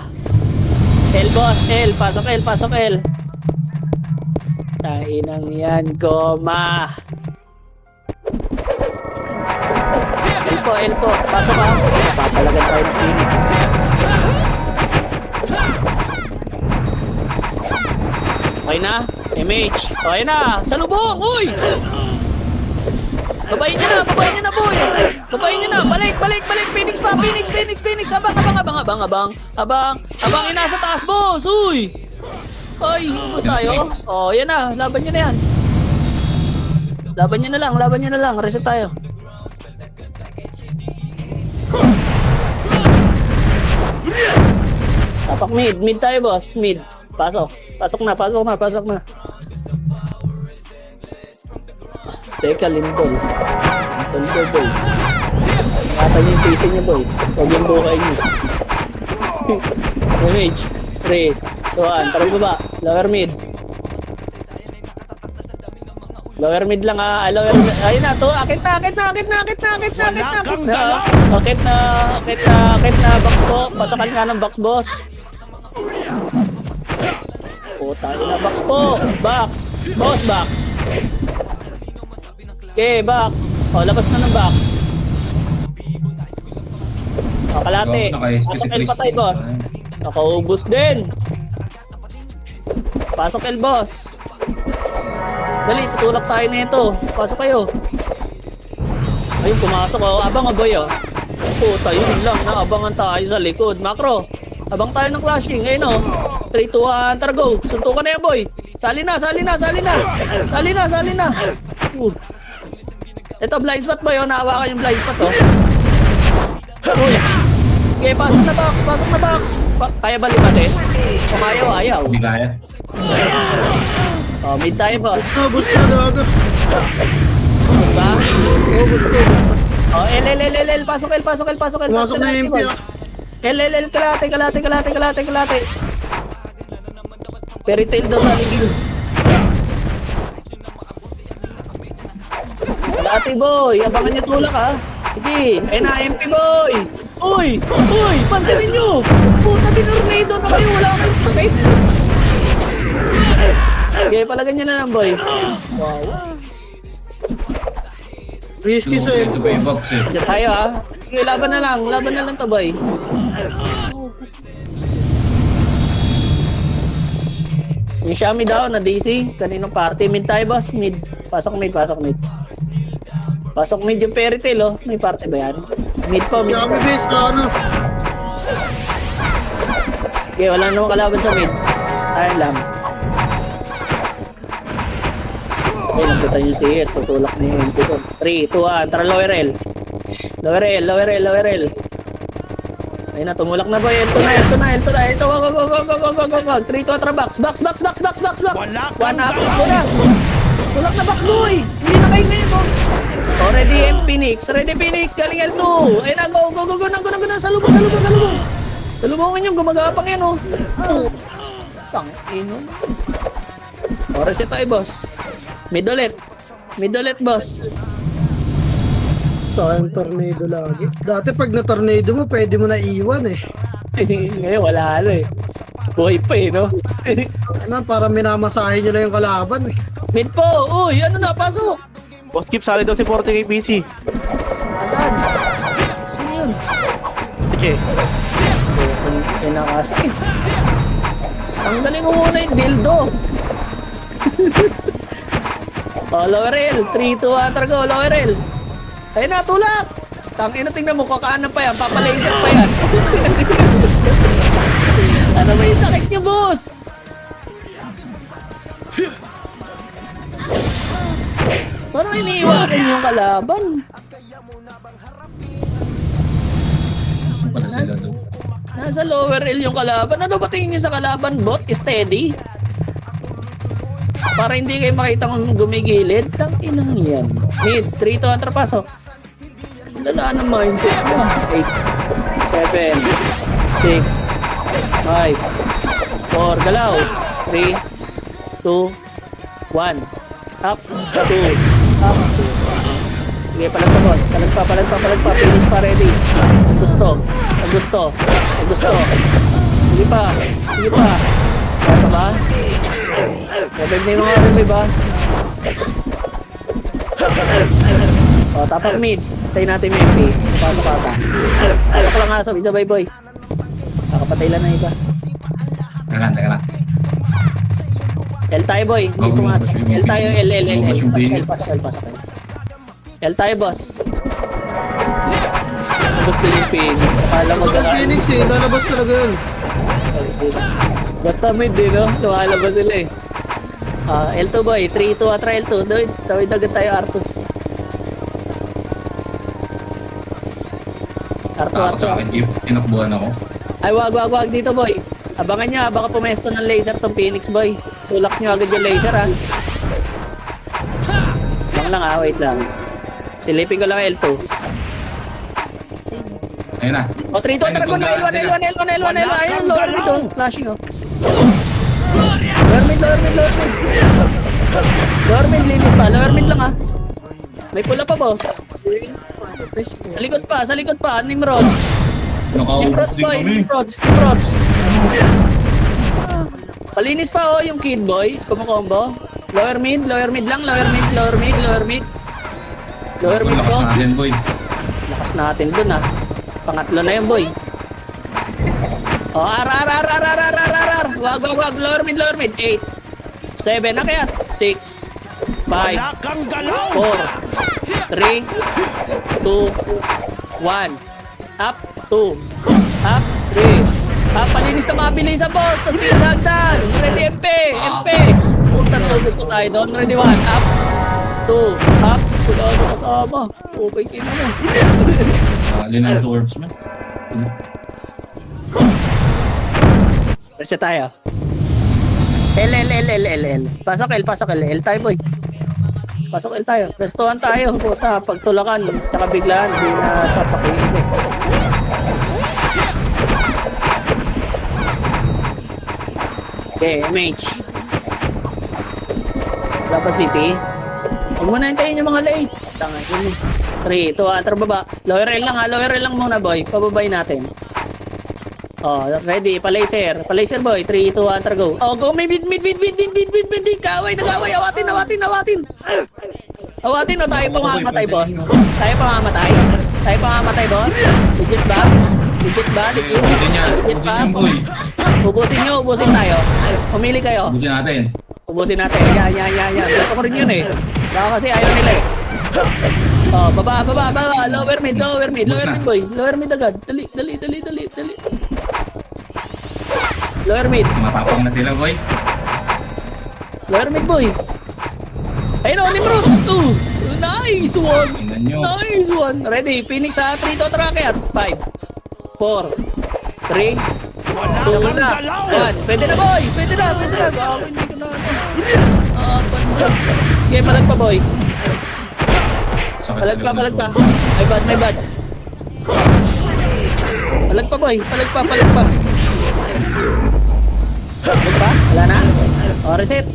Speaker 1: L, boss. L. Pasok L. Tanginang yan, goma. L po. Pasok, ha. Papalagan tayo ng Phoenix. Okay na? MH. Okay na. Salubong! Uy! Babayin niyo na, boy! Babayin niyo na! Balik! Phoenix pa! Phoenix! Abang! Yung nasa taas, boss! Uy! Ay, ubos tayo. Oh, yan na. Laban niyo na yan. Laban niyo na lang. Reset tayo. Tapak mid tayo, boss. Mid. Pasok na. Teka, Lindol. Boy. Ingatan niyo yung pacing niyo, boy. Huwag yung buhay niyo. Image. 3, 2, 1. Tara baba. Lower mid lang, ha. Ayun na, to. Akit na. Akit na. Box po. Pasakan nga ng box, boss. Puta, na box po. Box. Okay, box. O, labas na ng box. O, kalate. Pasok L patay, boss. Nakaubos din. Pasok L, boss. Dali, tutulak tayo na ito. Pasok kayo. Ayun, pumasok, o. Abang, boy, o. Puta, yun lang. Naabangan tayo sa likod. Macro. Abang tayo ng clashing. Ayun, o. 3, 2, 1, tara, go. Suntukan na yan, boy. Sali na. Ito, blind spot, boy, o. Naawakan yung blind spot, o. Uy. Okay, pasok na box. Kaya ba lipasin? Kung ayaw.
Speaker 4: Hindi kaya.
Speaker 1: Oh, mid tayo, boss.
Speaker 5: Boost na gago.
Speaker 1: Boss ba?
Speaker 5: Oo, boost ko.
Speaker 1: Oh, L. Pasok L.
Speaker 5: Pumasok na yung MP.
Speaker 1: L. Kalate. Fairy tail daw sa ligid. Kalate, boy. Abangan niyo tulak, ha. Sige. Ayun na, MP, boy. Uy! Pansinin niyo. Puta, tinurnado na kayo. Wala kayong sakit. Okay, palagan niyo na lang, boy. Wow.
Speaker 5: Risky sa
Speaker 4: Ito ba yung box eh?
Speaker 1: Isa tayo, ha. Sige, laban na lang to, boy. Yung Xiaomi daw na DC, kaninong party. Mid tayo, boss. Mid. Pasok mid. Pasok mid yung fairy tail, oh. May party ba yan? Mid po.
Speaker 5: Yami base ka ano.
Speaker 1: Okay, wala namang kalaban sa mid. Tayo lang. Okay, nagpunta yung CS. Tutulak na yung MP ko. 3, 2, 1. Tara, lower L. Lower L. Ayun na, tumulak na boy. Ito na. Ito, wag. 3, 2, atra, box. One up. Tulak na box, boy. Hindi na kayo ngayon, oh. Oh, ready Phoenix. Galing L2. Ayun na, go. Na, salubong. Salubongin yung gumagapang yan, oh. Tangino. Oh, reset tayo, boss. Mid ulit, boss.
Speaker 5: Saan tornado lagi? Dati pag na-tornado mo, pwede mo na iwan eh.
Speaker 1: Ngayon, wala eh. Buhay pa eh, no?
Speaker 5: Ano, para minamasahe nyo lang yung kalaban eh.
Speaker 1: Mid po! Uy, ano na, pasok!
Speaker 3: Boss Kip, sali daw si 40k PC.
Speaker 1: Asan? Sino yun?
Speaker 3: Sige.
Speaker 1: Pinakasakit. Tanggalin mo muna yung dildo. Oh, lower L. 3, 2, 1, go, lower L. Ayun na, tulak! Tangina, tingnan mo, kakaanan pa yan, papalaser pa yan. Ano ba yung sakit niyo, boss? Parang iniiwasan niyo yung kalaban.
Speaker 4: Saan pala sila doon?
Speaker 1: Nasa lower L yung kalaban. Ano ba tingin niyo sa kalaban, bot? Steady? Para hindi kayo makita kung gumigilid. Tanginang yan. Mid, 3 to enter pasok. Lala ng mindset mo. 8, 7, 6, 5, 4, galaw. 3, 2, 1. Up, 2, up. Sige, palag pa, boss. Palag pa. Finish pa, ready. Sa gusto. Sige pa. Kaya pa ba? Revive na yung mga revive, ba? O, tapak mid. Tayo natin yung MP. Pasok ata. Pasok lang aso. Isa bye boy. Nakapatay lang na iba.
Speaker 4: Teka lang.
Speaker 1: L tayo boy. Hindi pumasok. L tayo. L. Pasok L. L tayo boss. Boss din yung pin. Akala mo
Speaker 5: Ang
Speaker 1: gano'n.
Speaker 5: Phoenix eh, lalabas talaga yun.
Speaker 1: Basta mid eh, no? Lumalabas sila eh. L2 boy. 3, 2, atra L2. Tawid agad tayo R2.
Speaker 4: Takot sa akin, Kip. Tinakbuhan ako.
Speaker 1: Ay, wag dito, boy. Abangan nyo, baka pumesto ng laser tong Phoenix, boy. Tulak nyo agad yung laser, ha. Wait lang. Silipin ko lang L2.
Speaker 4: Ayun na.
Speaker 1: O, 3, 2, tara ko na L1. Ayun, lower mid, oh. Flashing, oh. Lower mid, linis pa. Lower mid lang, ha. May pula pa, boss. Sa likod pa. Nimrods.
Speaker 4: Nakaubos din
Speaker 1: boy.
Speaker 4: kami.
Speaker 1: Nimrods. Palinis pa, oh, yung kid, boy. Kumukombo. Lower mid lang. Lower mid ko.
Speaker 4: Lakas natin, boy.
Speaker 1: Lakas natin dun, ha. Pangatlo na yun, boy. Oh, R. Wag. Lower mid. 8, 7, nakyat. 6, 5, 4, 3, 2, 1. Up, 2. Up, 3. Up, palinis na mabilis sa boss. Tapos din sa hagdan. Ready, MP. Punta na ubus ko tayo doon. Ready, 1. Up, 2. Up. Wala na kasama. Okay, kina mo.
Speaker 4: Linan swordsman.
Speaker 1: Reset tayo. L. Pasok L, pasok L. L tayo, boy. Pasok L tayo. Restuhan tayo. Puta, pagtulakan. Tsaka biglaan. Hindi na sa pakinig eh. Okay, MH. Dapat City. Huwag mo na hintayin yung mga late. Tanga, yun. 3, 2, atras baba. Lower L lang ha. Lower L lang muna, boy. Pababay natin. Oh, ready. Pa-laser. Pa-laser, boy. 3, 2, atras go. Oh, go. May mid. Kaway, nagaway. Awatin. Awatin o tayo pamamatay, boss? Tayo pamamatay? Tayo pamamatay, boss? Legit ba? Legit ba? Legit?
Speaker 4: Ubusin niya.
Speaker 1: Legit
Speaker 4: Ubusin
Speaker 1: ba?
Speaker 4: yung boy.
Speaker 1: Ubusin nyo, ubusin tayo. Pumili kayo.
Speaker 4: Ubusin natin.
Speaker 1: Ubusin natin. Yan. Gusto ko rin yun eh. Baka kasi ayaw nila eh. Oh, baba. Lower mid, boy. Lower mid agad. Dali. Lower mid.
Speaker 4: Matapang na sila, boy.
Speaker 1: Lower mid, boy. Ayun o, Nimrods. 2. Nice one.
Speaker 4: Tingnan nyo.
Speaker 1: Nice one. Ready. Phoenix sa 3 to tracket. 5, 4, 3, 2, 1. Pwede na, boy. Pwede na. Gawa, hindi ko na pansin. Okay, palag pa, boy.
Speaker 4: Sakit
Speaker 1: Palag pa.
Speaker 4: talaga, boy.
Speaker 1: My bad. Palag pa, boy. Palag pa. Palag pa? Wala na? O, reset.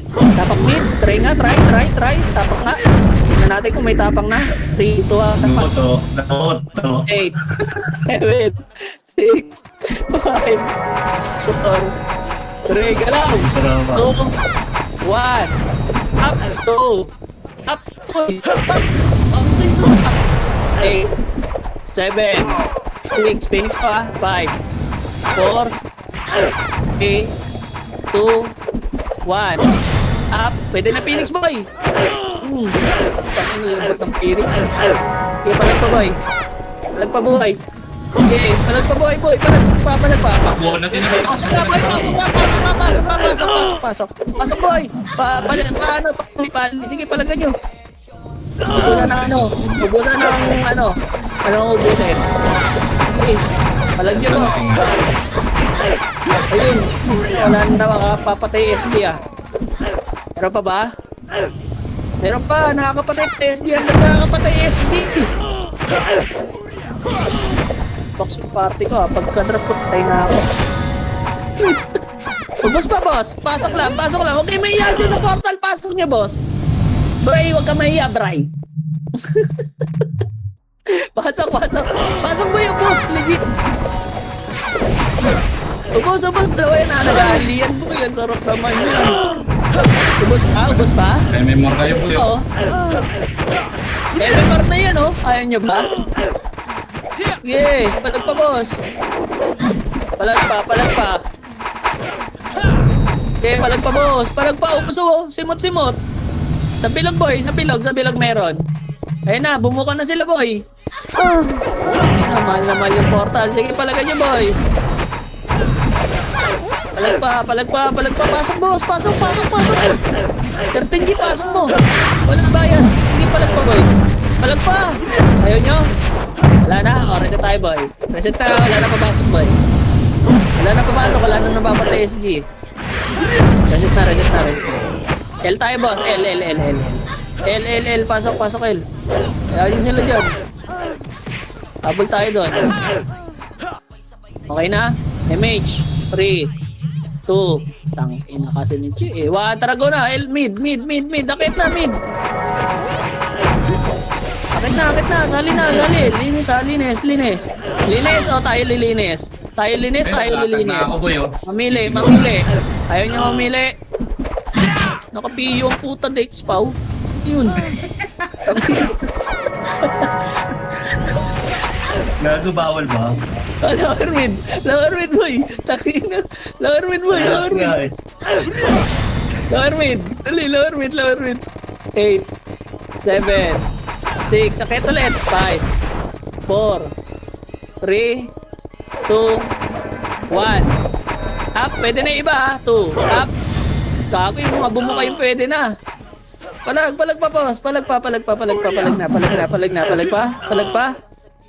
Speaker 1: Tapak mid. Try. Tapak nga. Tingnan natin kung may tapang na. 3, 2, 1.
Speaker 4: Naboto.
Speaker 1: 8, 7, 6, 5, 4, 3, galaw. 2, 1. Up, 2. Up, 8, 7, 6, Phoenix pa. 5, 4, 3, 2, 1. Up. Pwede na Phoenix, boy. Tangin na lambot ng Phoenix. Okay, palag pa, boy. Okay, palag pa, boy. Palag pa.
Speaker 4: Takbo na sila.
Speaker 1: Pasok na, boy. Pasok, boy. Sige, palagan nyo. Ubusan ng Anong ubusin? Okay, palag nyo, boss. Ayun. Wala na makapapatay SG ah. Meron pa ba? Meron pa. Nakakapatay SG. Nakakapatay SG. Box yung party ko ah. Pagka-drop ko, patay na ako. Ubus pa, boss. Pasok lang. Huwag kayo mahiya din sa portal. Pasok niya, boss. Bray, huwag ka mahiya, Bray. Pasok. Pasok mo yung boss. Legit. Ubus. Dawa yan. Nag-aalian mo yan. Sarap naman yan. Ubus pa?
Speaker 4: MMR kayo, boy.
Speaker 1: Oo. MMR na yan, oh. Ayaw nyo ba? Yeah, palag pa, boss. Palag pa. Okay, palag pa, boss. Palag pa, ubus, oh. Simot. Sa bilog, boy. Sa bilog meron. Ayun na, bumuka na sila, boy. Ayun na, mahal na mahal yung portal. Sige, palagan nyo, boy. Palag pa. Pasok, boss. Pasok. 13G, pasok mo. Walang bayan. Sige, palag pa, boy. Palag pa. Ayaw nyo? Wala na. O, reset tayo, boy. Reset tayo. Wala na papasok, boy. Wala na napapatay SG. Reset na. L tayo, boss. L. Pasok, L. Ayaw nyo sila dyan. Habol tayo doon. Okay na? MH. 3, 2, tangina kasi ni Chi eh. Tara go na. L, mid. Akit na, mid. Akit na. Sali. Linis. O, tayo lilinis. Tayo
Speaker 4: Na
Speaker 1: lilinis.
Speaker 4: ako, boy, oh.
Speaker 1: Mamili. Ayaw niya mamili. Nakapiyo ang puta, Dex, pau. Yun.
Speaker 4: Gago, bawal ba?
Speaker 1: Lower mid, boy. Takina. Lower mid, boy. Lower mid. Dali, lower mid. 8, 7, 6. Sakit ulit. 5, 4, 3, 2, 1. Up. Pwede na iba, ha? 2. Up. Gago yung mga bumuka yung pwede na. Palag pa, boss. Palag pa.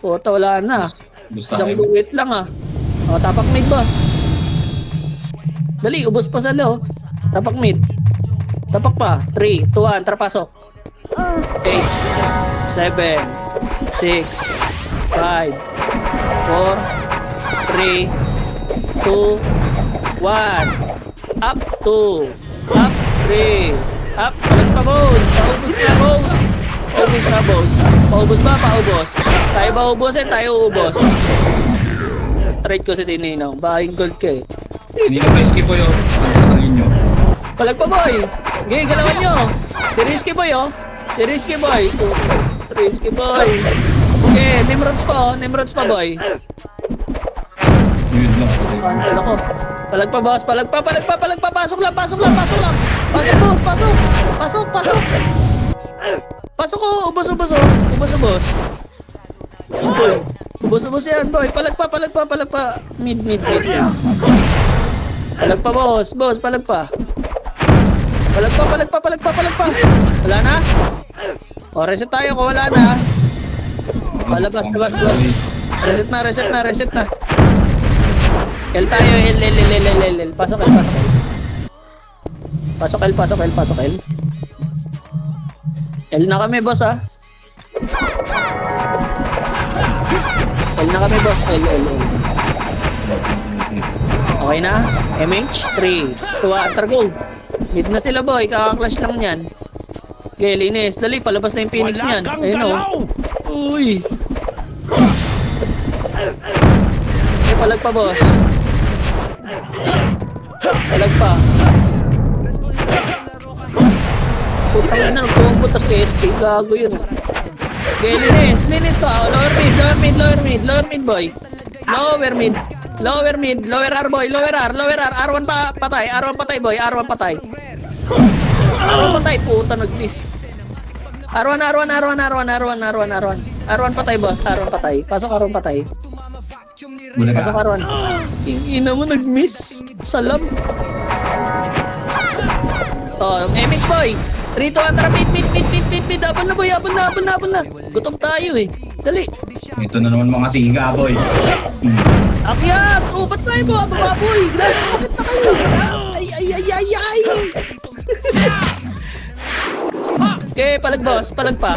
Speaker 1: Puta, wala na. Isang guwit lang ah. O, tapak mid, boss. Dali, ubos pa sa lo. Tapak mid. Tapak pa. 3, 2, 1. Tara, pasok. 8, 7, 6, 5, 4, 3, 2, 1. Up, 2. Up, 3. Up. Palag pa, boss. Paubos ka, boss. Paubos ka, boss. Paubos ba? Paubos. Tayo ba ubusin? Tayo ubos. Trade ko si Tininaw. Bahing gold ka eh.
Speaker 4: Hindi na risky po yun. Ang inyo.
Speaker 1: Palag pa, boy. Okay, galawan nyo. Si Risky Boy, oh. Si Risky Boy. Risky Boy. Okay, Nimrods pa, oh. Nimrods pa, boy.
Speaker 4: Yun lang.
Speaker 1: Cancel ako. Palag pa, boss. Palag pa, palag pa, palag pa. Pasok lang, pasok lang, pasok lang. Pasok, boss. Pasok. Pasok, pasok. Pasok ko. Ubos, ubos, oh. Ubos, ubos. Boy. Ubos, ubos yan, boy. Palag pa, palag pa, palag pa. Mid, mid, mid. Palag pa, boss. Boss, palag pa. Palag pa, palag pa, palag pa, palag pa. Wala na? O, reset tayo kung wala na. Labas, labas, labas. Reset na, reset na, reset na. L tayo, L, L, L, L, L, L, L. Pasok L, pasok L. Pasok L, pasok L, pasok L. L na kami, boss, ah. L na kami, boss. L, L, L. Okay na? MH, 3, 2, 1, tar go. Mid na sila, boy. Kaka-clash lang yan. Okay, linis. Dali, palabas na yung Phoenix niyan. Ayun, oh. Uy. Okay, palag pa, boss. Palag pa. Putang na, nagkukumpo tas ASP. Gago yun. Okay, linis. Linis pa. Oh, lower mid, lower mid, lower mid. Lower mid, boy. Lower mid. Lower mid. Lower R, boy. Lower R. Lower R. R1 pa, patay. R1 patay, boy. R1 patay. R1 patay. Puta, nag-miss. R1, R1, R1, R1, R1, R1, R1. R1 patay, boss. R1 patay. Pasok R1 patay.
Speaker 4: Bulaga.
Speaker 1: Pasok R1. Ina mo, nag-miss. Salam. Oh, MH, boy. 3, 2, 1, tara, mid, mid, mid, mid, mid, mid. Abon na, boy. Abon na, abon na, abon na. Gutom tayo, eh. Dali.
Speaker 4: Ito na naman mga siga, boy.
Speaker 1: Akyat! Oh, ba't tayo mo? Baboy! Bakit na kayo? Ay, ay, ay, ay, ay! Okay, palag, boss. Palag pa.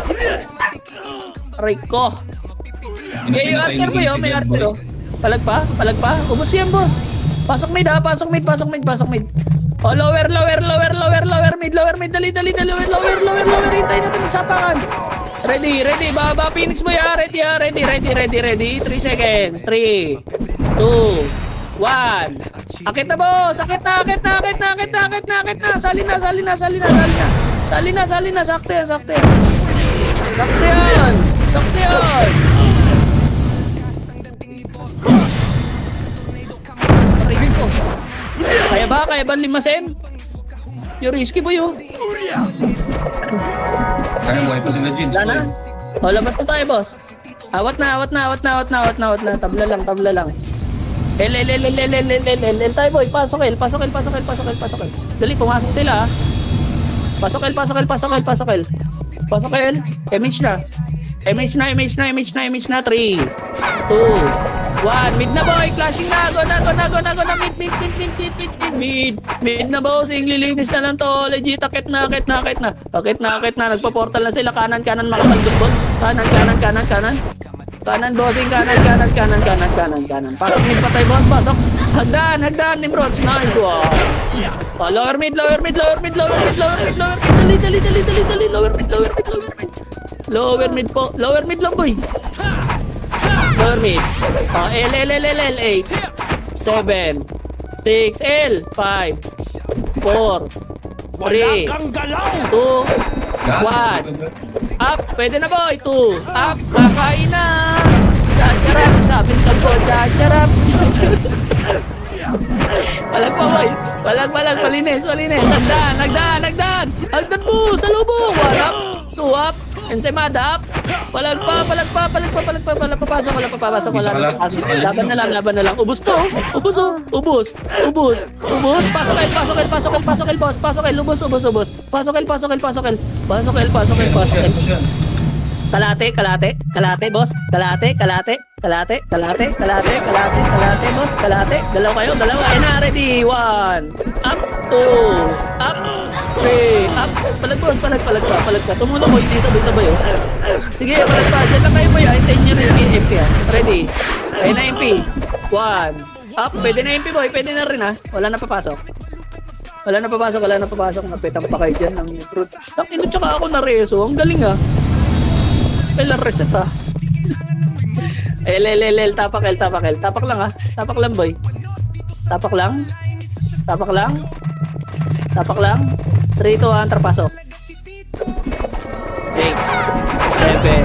Speaker 1: Aray ko. Okay, yung archer mo yun. May archer, oh. Palag pa? Palag pa? Ubus yan, boss. Pasok mid, ha? Pasok mid, pasok mid, pasok mid. Oh, lower, lower, lower, lower, lower mid, lower mid. Dali, dali, dali, lower, lower, lower, lower. Hintay natin magsapakan. Ready, ready. Baba, Phoenix mo ya. Ready, ha? Ready, ready, ready, ready. 3 seconds. 3, 2, 1. Akit na, boss. Akit na, akit na, akit na, akit na, akit na, akit na. Sali na, sali na, sali na, sali na. Sali na, sali na. Sakto yan, sakto yan. Sakto yan. Sakto yan. Aray ko. Kaya ba? Kaya ba limasin? Yung risky boy, oh.
Speaker 4: Kaya buhay pa sila, Jins.
Speaker 1: Wala na. O, labas na tayo, boss. Awat na, awat na, awat na, awat na, awat na, awat na. Tabla lang, tabla lang. L, L, L, L, L, L, L, L, L, L tayo, boy. Pasok L, pasok L, pasok L, pasok L, pasok L. Dali, pumasok sila, ha. Pasok L, pasok L, pasok L, pasok L. Pasok L. MH na. MH na, MH na, MH na, MH na. 3, 2, 1. Mid na, boy. Clashing na. Go na, go na, go na, go na. Mid, mid, mid, mid, mid, mid, mid, mid. Mid na, boss. Lilinis na lang to. Legit. Akit na, akit na, akit na. Akit na, akit na. Nagpa-portal na sila. Kanan, kanan, makapagdulbol. Kanan, kanan, kanan, kanan. Kanan, bossing. Kanan, kanan, kanan, kanan, kanan, kanan. Pasok mid patay, boss. Pasok. Hagdan, hagdan. Nimrods. Nice one. Oh, lower mid, lower mid, lower mid, lower mid, lower mid, lower mid. Dali, dali, dali, dali, dali. Lower mid, lower mid, lower mid. Lower mid po. Lower mid lang, boy. Lower mid. Oh, L, L, L, L, L, 8, 7, 6, L, 5, 4, 3, 2, 1. Up. Pwede na, boy. 2. Up. Kakain na. Chacharap. Sabi ko, chacharap. Chacharap. Palag pa, boys. Palag, palag. Palinis, palinis. Hagdan, hagdan, hagdan. Hagdan mo. Sa lubong. 1 up. 2 up. Ensemada up. Palag pa, palag pa, palag pa, palag pa, palag pa. Pasok, wala pa, papasok, wala na. Laban na lang, laban na lang. Ubus to. Ubus, oh. Ubus. Ubus. Ubus. Pasok L, pasok L, pasok L, pasok L, boss. Pasok L, ubus, ubus, ubus. Pasok L, pasok L, pasok L. Pasok L, pasok L, pasok L. Kalate, boss. Kalate, boss. Kalate. Dalaw kayo. Ayun na, ready. 1. Up, 2. Up, 3. Up. Palag, boss. Palag pa. Tumulong ko, hindi sabay-sabay, oh. Sige, palag pa. Diyan lang kayo, boy. Hintayin nyo rin yung MP, ah. Ready. Ayun na, MP. 1. Up. Pwede na, MP, boy. Pwede na rin, ah. Wala na papasok. Napitan pa kayo dyan ng fruit. Takino, tsaka ako na reso. Ang galing, ah. Kailan reset, ah. Tapak lang, ah. Tapak lang, boy. Tapak lang. 3, 2, 1, trapasok. 8, 7,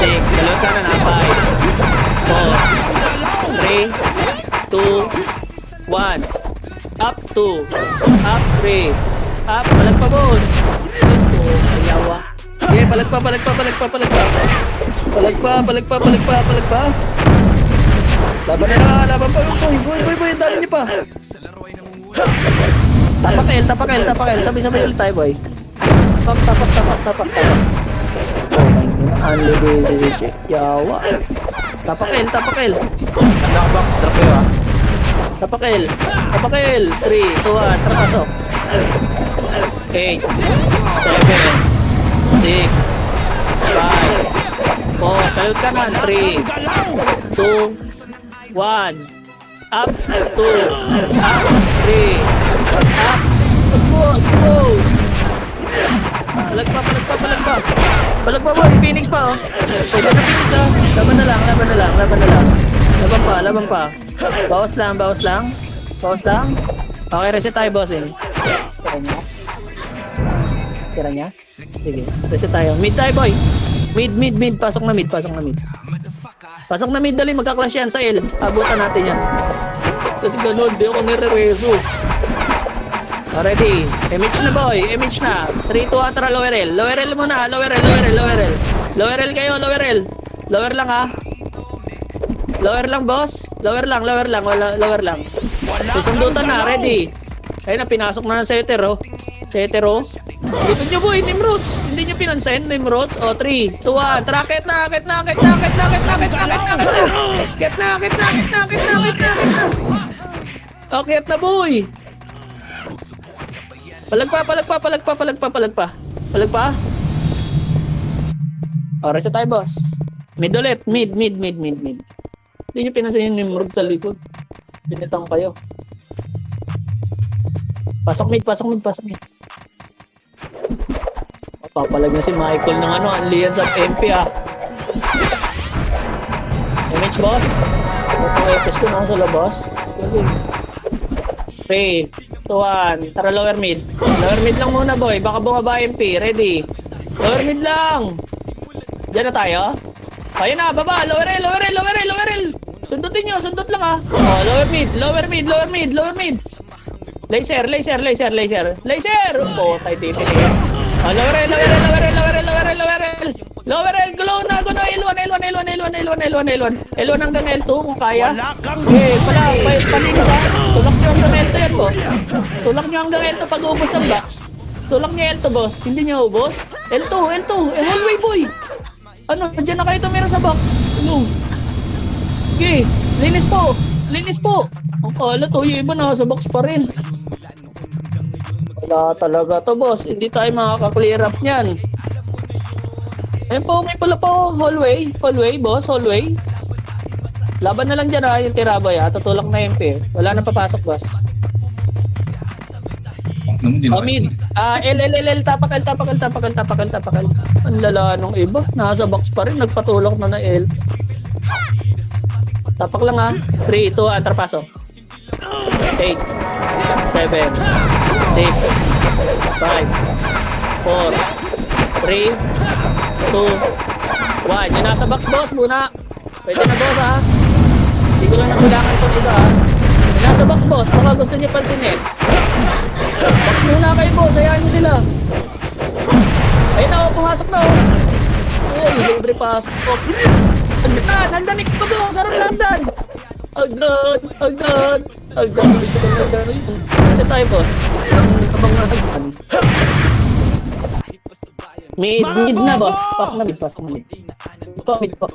Speaker 1: 6, galot ka na, 5, 4, 3, 2, 1. Up 2, up 3, up, palag pa, boss. Ayawa. Okay, palag pa. Laban pa. Boy, dali niyo pa. Tapak L. Sabay ulit tayo, boy. Tapak. Unli busy si Chick. Yawa. Tapak L.
Speaker 3: Naka-box drop kayo ah.
Speaker 1: Tapak L. 3, 2, 1, trapasok. 8, 7, 6, 5, 4, kalot ka na. 3, 2, 1, up, 2, up, 3, up, boss. Palag pa, boy. Phoenix pa, oh. Pwede na Phoenix, oh. Laban na lang. Laban pa. Bawas lang. Okay, reset tayo, bossing. Tira niya? Sige, reset tayo. Mid tayo, boy. Mid. Pasok na mid. Pasok na mid, dali. Magka-clash yan sa L. Abutan natin yan. Kasi ganun, di ako nire-reso. Ready. Image na, boy. 3, 2, atra, lower L. Lower L muna. Lower L kayo, lower L. Lower lang, ha. Lower lang, boss. Lower lang. Susundutan na, ready. Ayun na, pinasok na ng setter, oh. Dito nyo, boy, Nimrods. Hindi nyo pinansin, Nimrods. O, 3, 2, 1. Tracket na. Ket na. Okay, at na, boy. Palag pa. O, reset tayo, boss. Mid ulit. Mid. Hindi nyo pinansin yung Nimrod sa likod. Binitang kayo. Pasok mid. Papalag na si Michael ng Alliance of MP, ah. Image, boss. Ang epis ko na sa labas. 3, 2, 1. Tara, lower mid. Lower mid lang muna, boy. Baka bumaba MP. Ready. Lower mid lang. Diyan na tayo. Ayun na, baba. Lower L. Sundutin nyo. Sundot lang, ah. Oh, lower mid. Laser. Oh, tayo tipin eh. Oh, lower L. Glow na. L1 hanggang L2 kung kaya. Okay, palinis, ha. Tulak nyo hanggang L2 yan, boss. Tulak nyo hanggang L2 pag ubos ng box. Tulak nyo L2, boss. Hindi nyo ubos. L2. Hallway, boy. Diyan na kayo tumira sa box. Okay, linis po. Ang kala to, yung iba nasa box pa rin. Wala talaga to, boss. Hindi tayo makaka-clear up niyan. Ayun po, may pala po. Hallway, boss. Laban na lang dyan, ha. Yung tiraboy, ha. Tutulak na MP. Wala nang papasok, boss. Mid. L. Tapakal. Ang lala nung iba. Nasa box pa rin. Nagpatulak na L. Tapak lang, ha. 3, 2, atrapaso. 8, 7, 6, 5, 4, 3, 2, 1. Yung nasa box, boss, muna. Pwede na, boss, ha. Hindi ko lang nakulangan itong iba, ha. Yung nasa box, boss. Baka gusto niyo pansinin. Box muna kayo, boss. Hayaan nyo sila. Ayun na, oh. Pumasok na, oh. Uy, libre pasok. Hagdan ko, boss. Sarap sa hagdan. Hagdan. Kasi tayo, boss. Ang abang na hagdan. Mid na, boss. Pasok na mid. Mid po.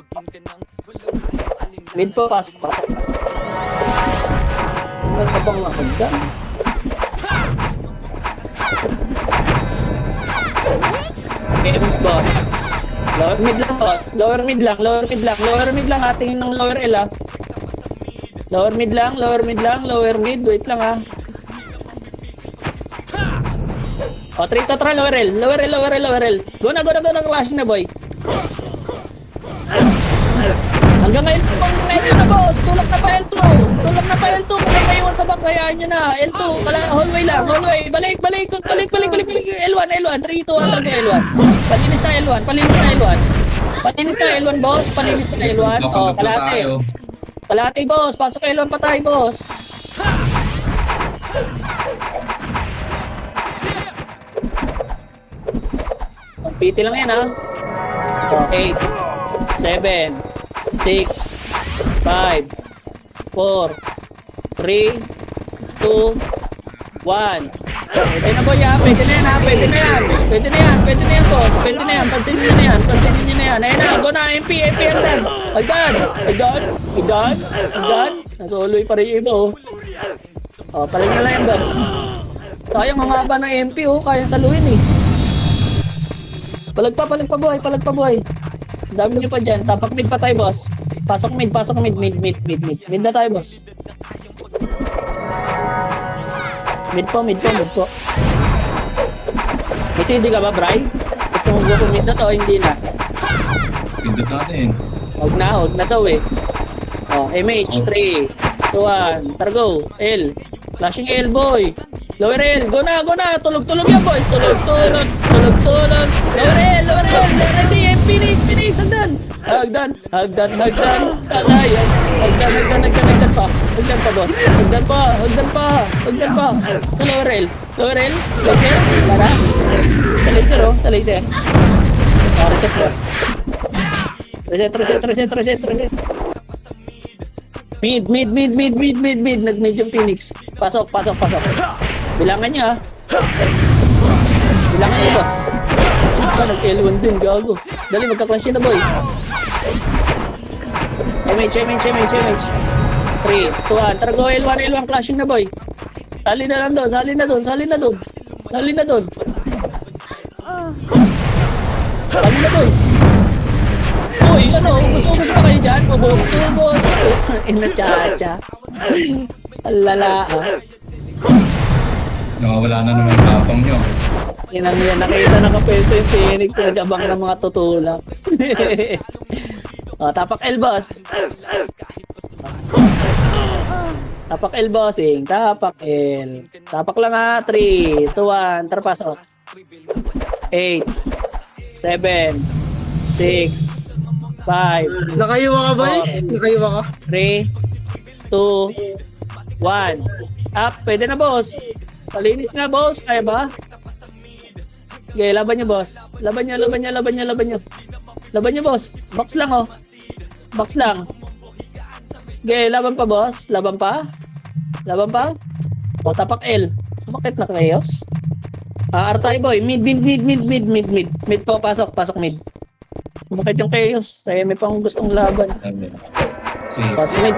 Speaker 1: Mid po, pasok. Ano ka bang makagda? Games, boss. Lower mid lang, boss. Lower mid lang. Atingin ng lower L, ah. Lower mid. Wait lang, ah. O, 3 to try, lower L. Go na, clashing na, boy. Hanggang ngayon pang L2 na, boss. Tulak na pa L2. Kung may maiwan sa back, hayaan nyo na. L2, hallway lang. Balik. L1. 3, 2, 1, L1. Palinis na L1, boss. O, kalate, boss. Pasok L1 patay, boss. PT lang yan, ha? So, 8, 7, 6, 5, 4, 3, 2, 1. Pwede na, boy, ha? Pwede na yan, boss. Pansinin nyo na yan. Ayun na, go na, MP, agad. Nasoloy pa rin yung iba, oh. O, paling na lang yan, boss. Sayang, ang haba ng MP, oh. Kaya saluhin, eh. Palag pa, boy. Dami nyo pa dyan. Tapak mid pa tayo, boss. Pasok mid. Mid na tayo, boss. Mid po. May CD ka ba, Bri? Gusto mo go mid na to, hindi na.
Speaker 4: Pindot natin.
Speaker 1: Huwag na to, eh. O, MH, 3, 2, 1. Tara, go. L. Flashing L, boy. Lower L, go na, tulog yan, boys, tulog. Lower L, ready, Phoenix, hagdan, patay, hagdan pa, boss, hagdan pa, sa lower L, laser, para, sa laser, reset, boss, reset, mid, nag-mid yung Phoenix, pasok, bilangan niya, boss. Nag-L1 din, gago. Dali, magka-clash na, boy. MH. 3, 2, 1. Tara, go, L1, clashing na, boy. Sali na doon. Uy, gusto pa kayo dyan? Boss. Ina-cha-cha. Alala, ah.
Speaker 4: Nakawala na naman yung tapang nyo.
Speaker 1: Inang yan, nakita nakapwesto yung Phoenix, nag-abang ng mga tutulak. O, tapak L, boss. Tapak L, bossing. Tapak L. Tapak lang, ha. 3, 2, 1. Tara, pasok. 8, 7, 6, 5,
Speaker 5: Nakaiwa ka ba, eh? Nakaiwa ka?
Speaker 1: 3, 2, 1. Up, pwede na, boss. Palinis nga, boss. Kaya ba? Okay, laban nyo, boss. Laban nyo, boss. Box lang, oh. Okay, laban pa, boss. Laban pa. O, tapak L. Bakit na chaos? Artay, boy. Mid. Mid po, pasok mid. Bakit yung chaos? Kaya may pang gustong laban. Pasok mid.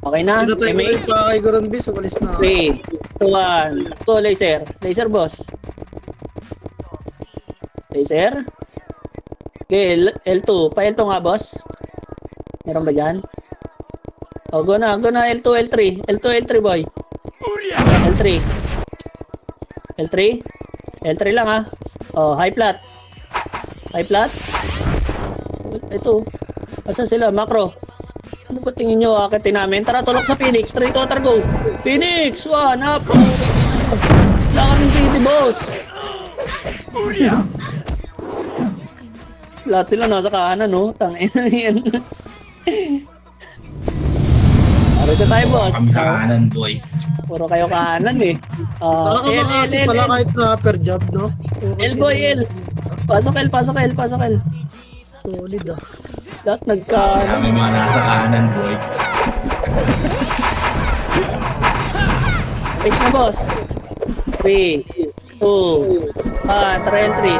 Speaker 1: Okay na,
Speaker 5: Pinatay ko pa kay Goronbis, umalis na.
Speaker 1: 3, 2, 1. Go, laser, boss. Laser. Okay, L2. Pa-L2 nga, boss. Meron ba dyan? O, go na, L2, L3. L3, boy. L3 lang, ha. O, high plat. Ito. Asan sila? Macro. Ano ba tingin nyo? Akitin namin. Tara, tulok sa Phoenix. 3, 2, tara, go. Phoenix, 1, up. Wala kami city, boss. Lahat sila nasa kanan, no? Tangin na yan. Arito tayo, boss.
Speaker 4: Kami sa kanan, boy.
Speaker 1: Puro kayo kanan, eh.
Speaker 5: Nakakamakasi pala kahit na per job, no?
Speaker 1: L, boy, L. Pasok L.
Speaker 5: Solid, ah.
Speaker 1: Lahat nagkanan.
Speaker 4: Kami mga nasa kanan, boy.
Speaker 1: Pitch na, boss. 3, 2, try entry.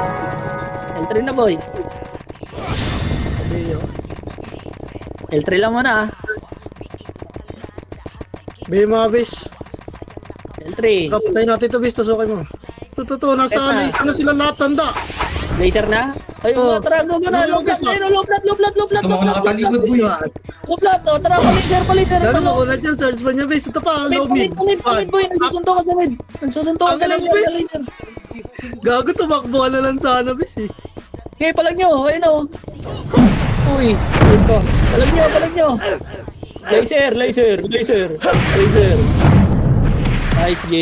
Speaker 1: Entry na, boy. Entry lang muna, ah.
Speaker 5: May mga bis.
Speaker 1: Entry.
Speaker 5: Kapatay natin ito bis, tasokay mo. Totoo, nasa
Speaker 1: Eto.
Speaker 5: list na sila lahat, tanda.
Speaker 1: Laser na? Ay,
Speaker 5: Oh.
Speaker 1: tara, go na.
Speaker 5: Ano,
Speaker 1: Low blood,
Speaker 5: guys,
Speaker 1: low blood, low blood, low blood,
Speaker 4: Ito
Speaker 1: low
Speaker 4: mga
Speaker 1: blood,
Speaker 4: nakatalikod, boy.
Speaker 1: low blood, oh. Tara, pa-laser.
Speaker 5: Gano'n ako na dyan, search pa niya bis. Ito pa,
Speaker 1: Mid,
Speaker 5: low mid.
Speaker 1: mid, boy. Nagsusunto ka sa mid. Nagsusunto ka sa
Speaker 5: Ang
Speaker 1: laser,
Speaker 5: mid.
Speaker 1: sa laser.
Speaker 5: Gago, tumakbo ka na lang sana bis eh.
Speaker 1: Okay, palag nyo. Ayun, oh. Uy, ito. Palag nyo. Laser. Nice, G.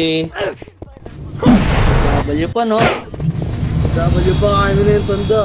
Speaker 1: W pa, no?
Speaker 5: W pa, kaya mo na yung tanda.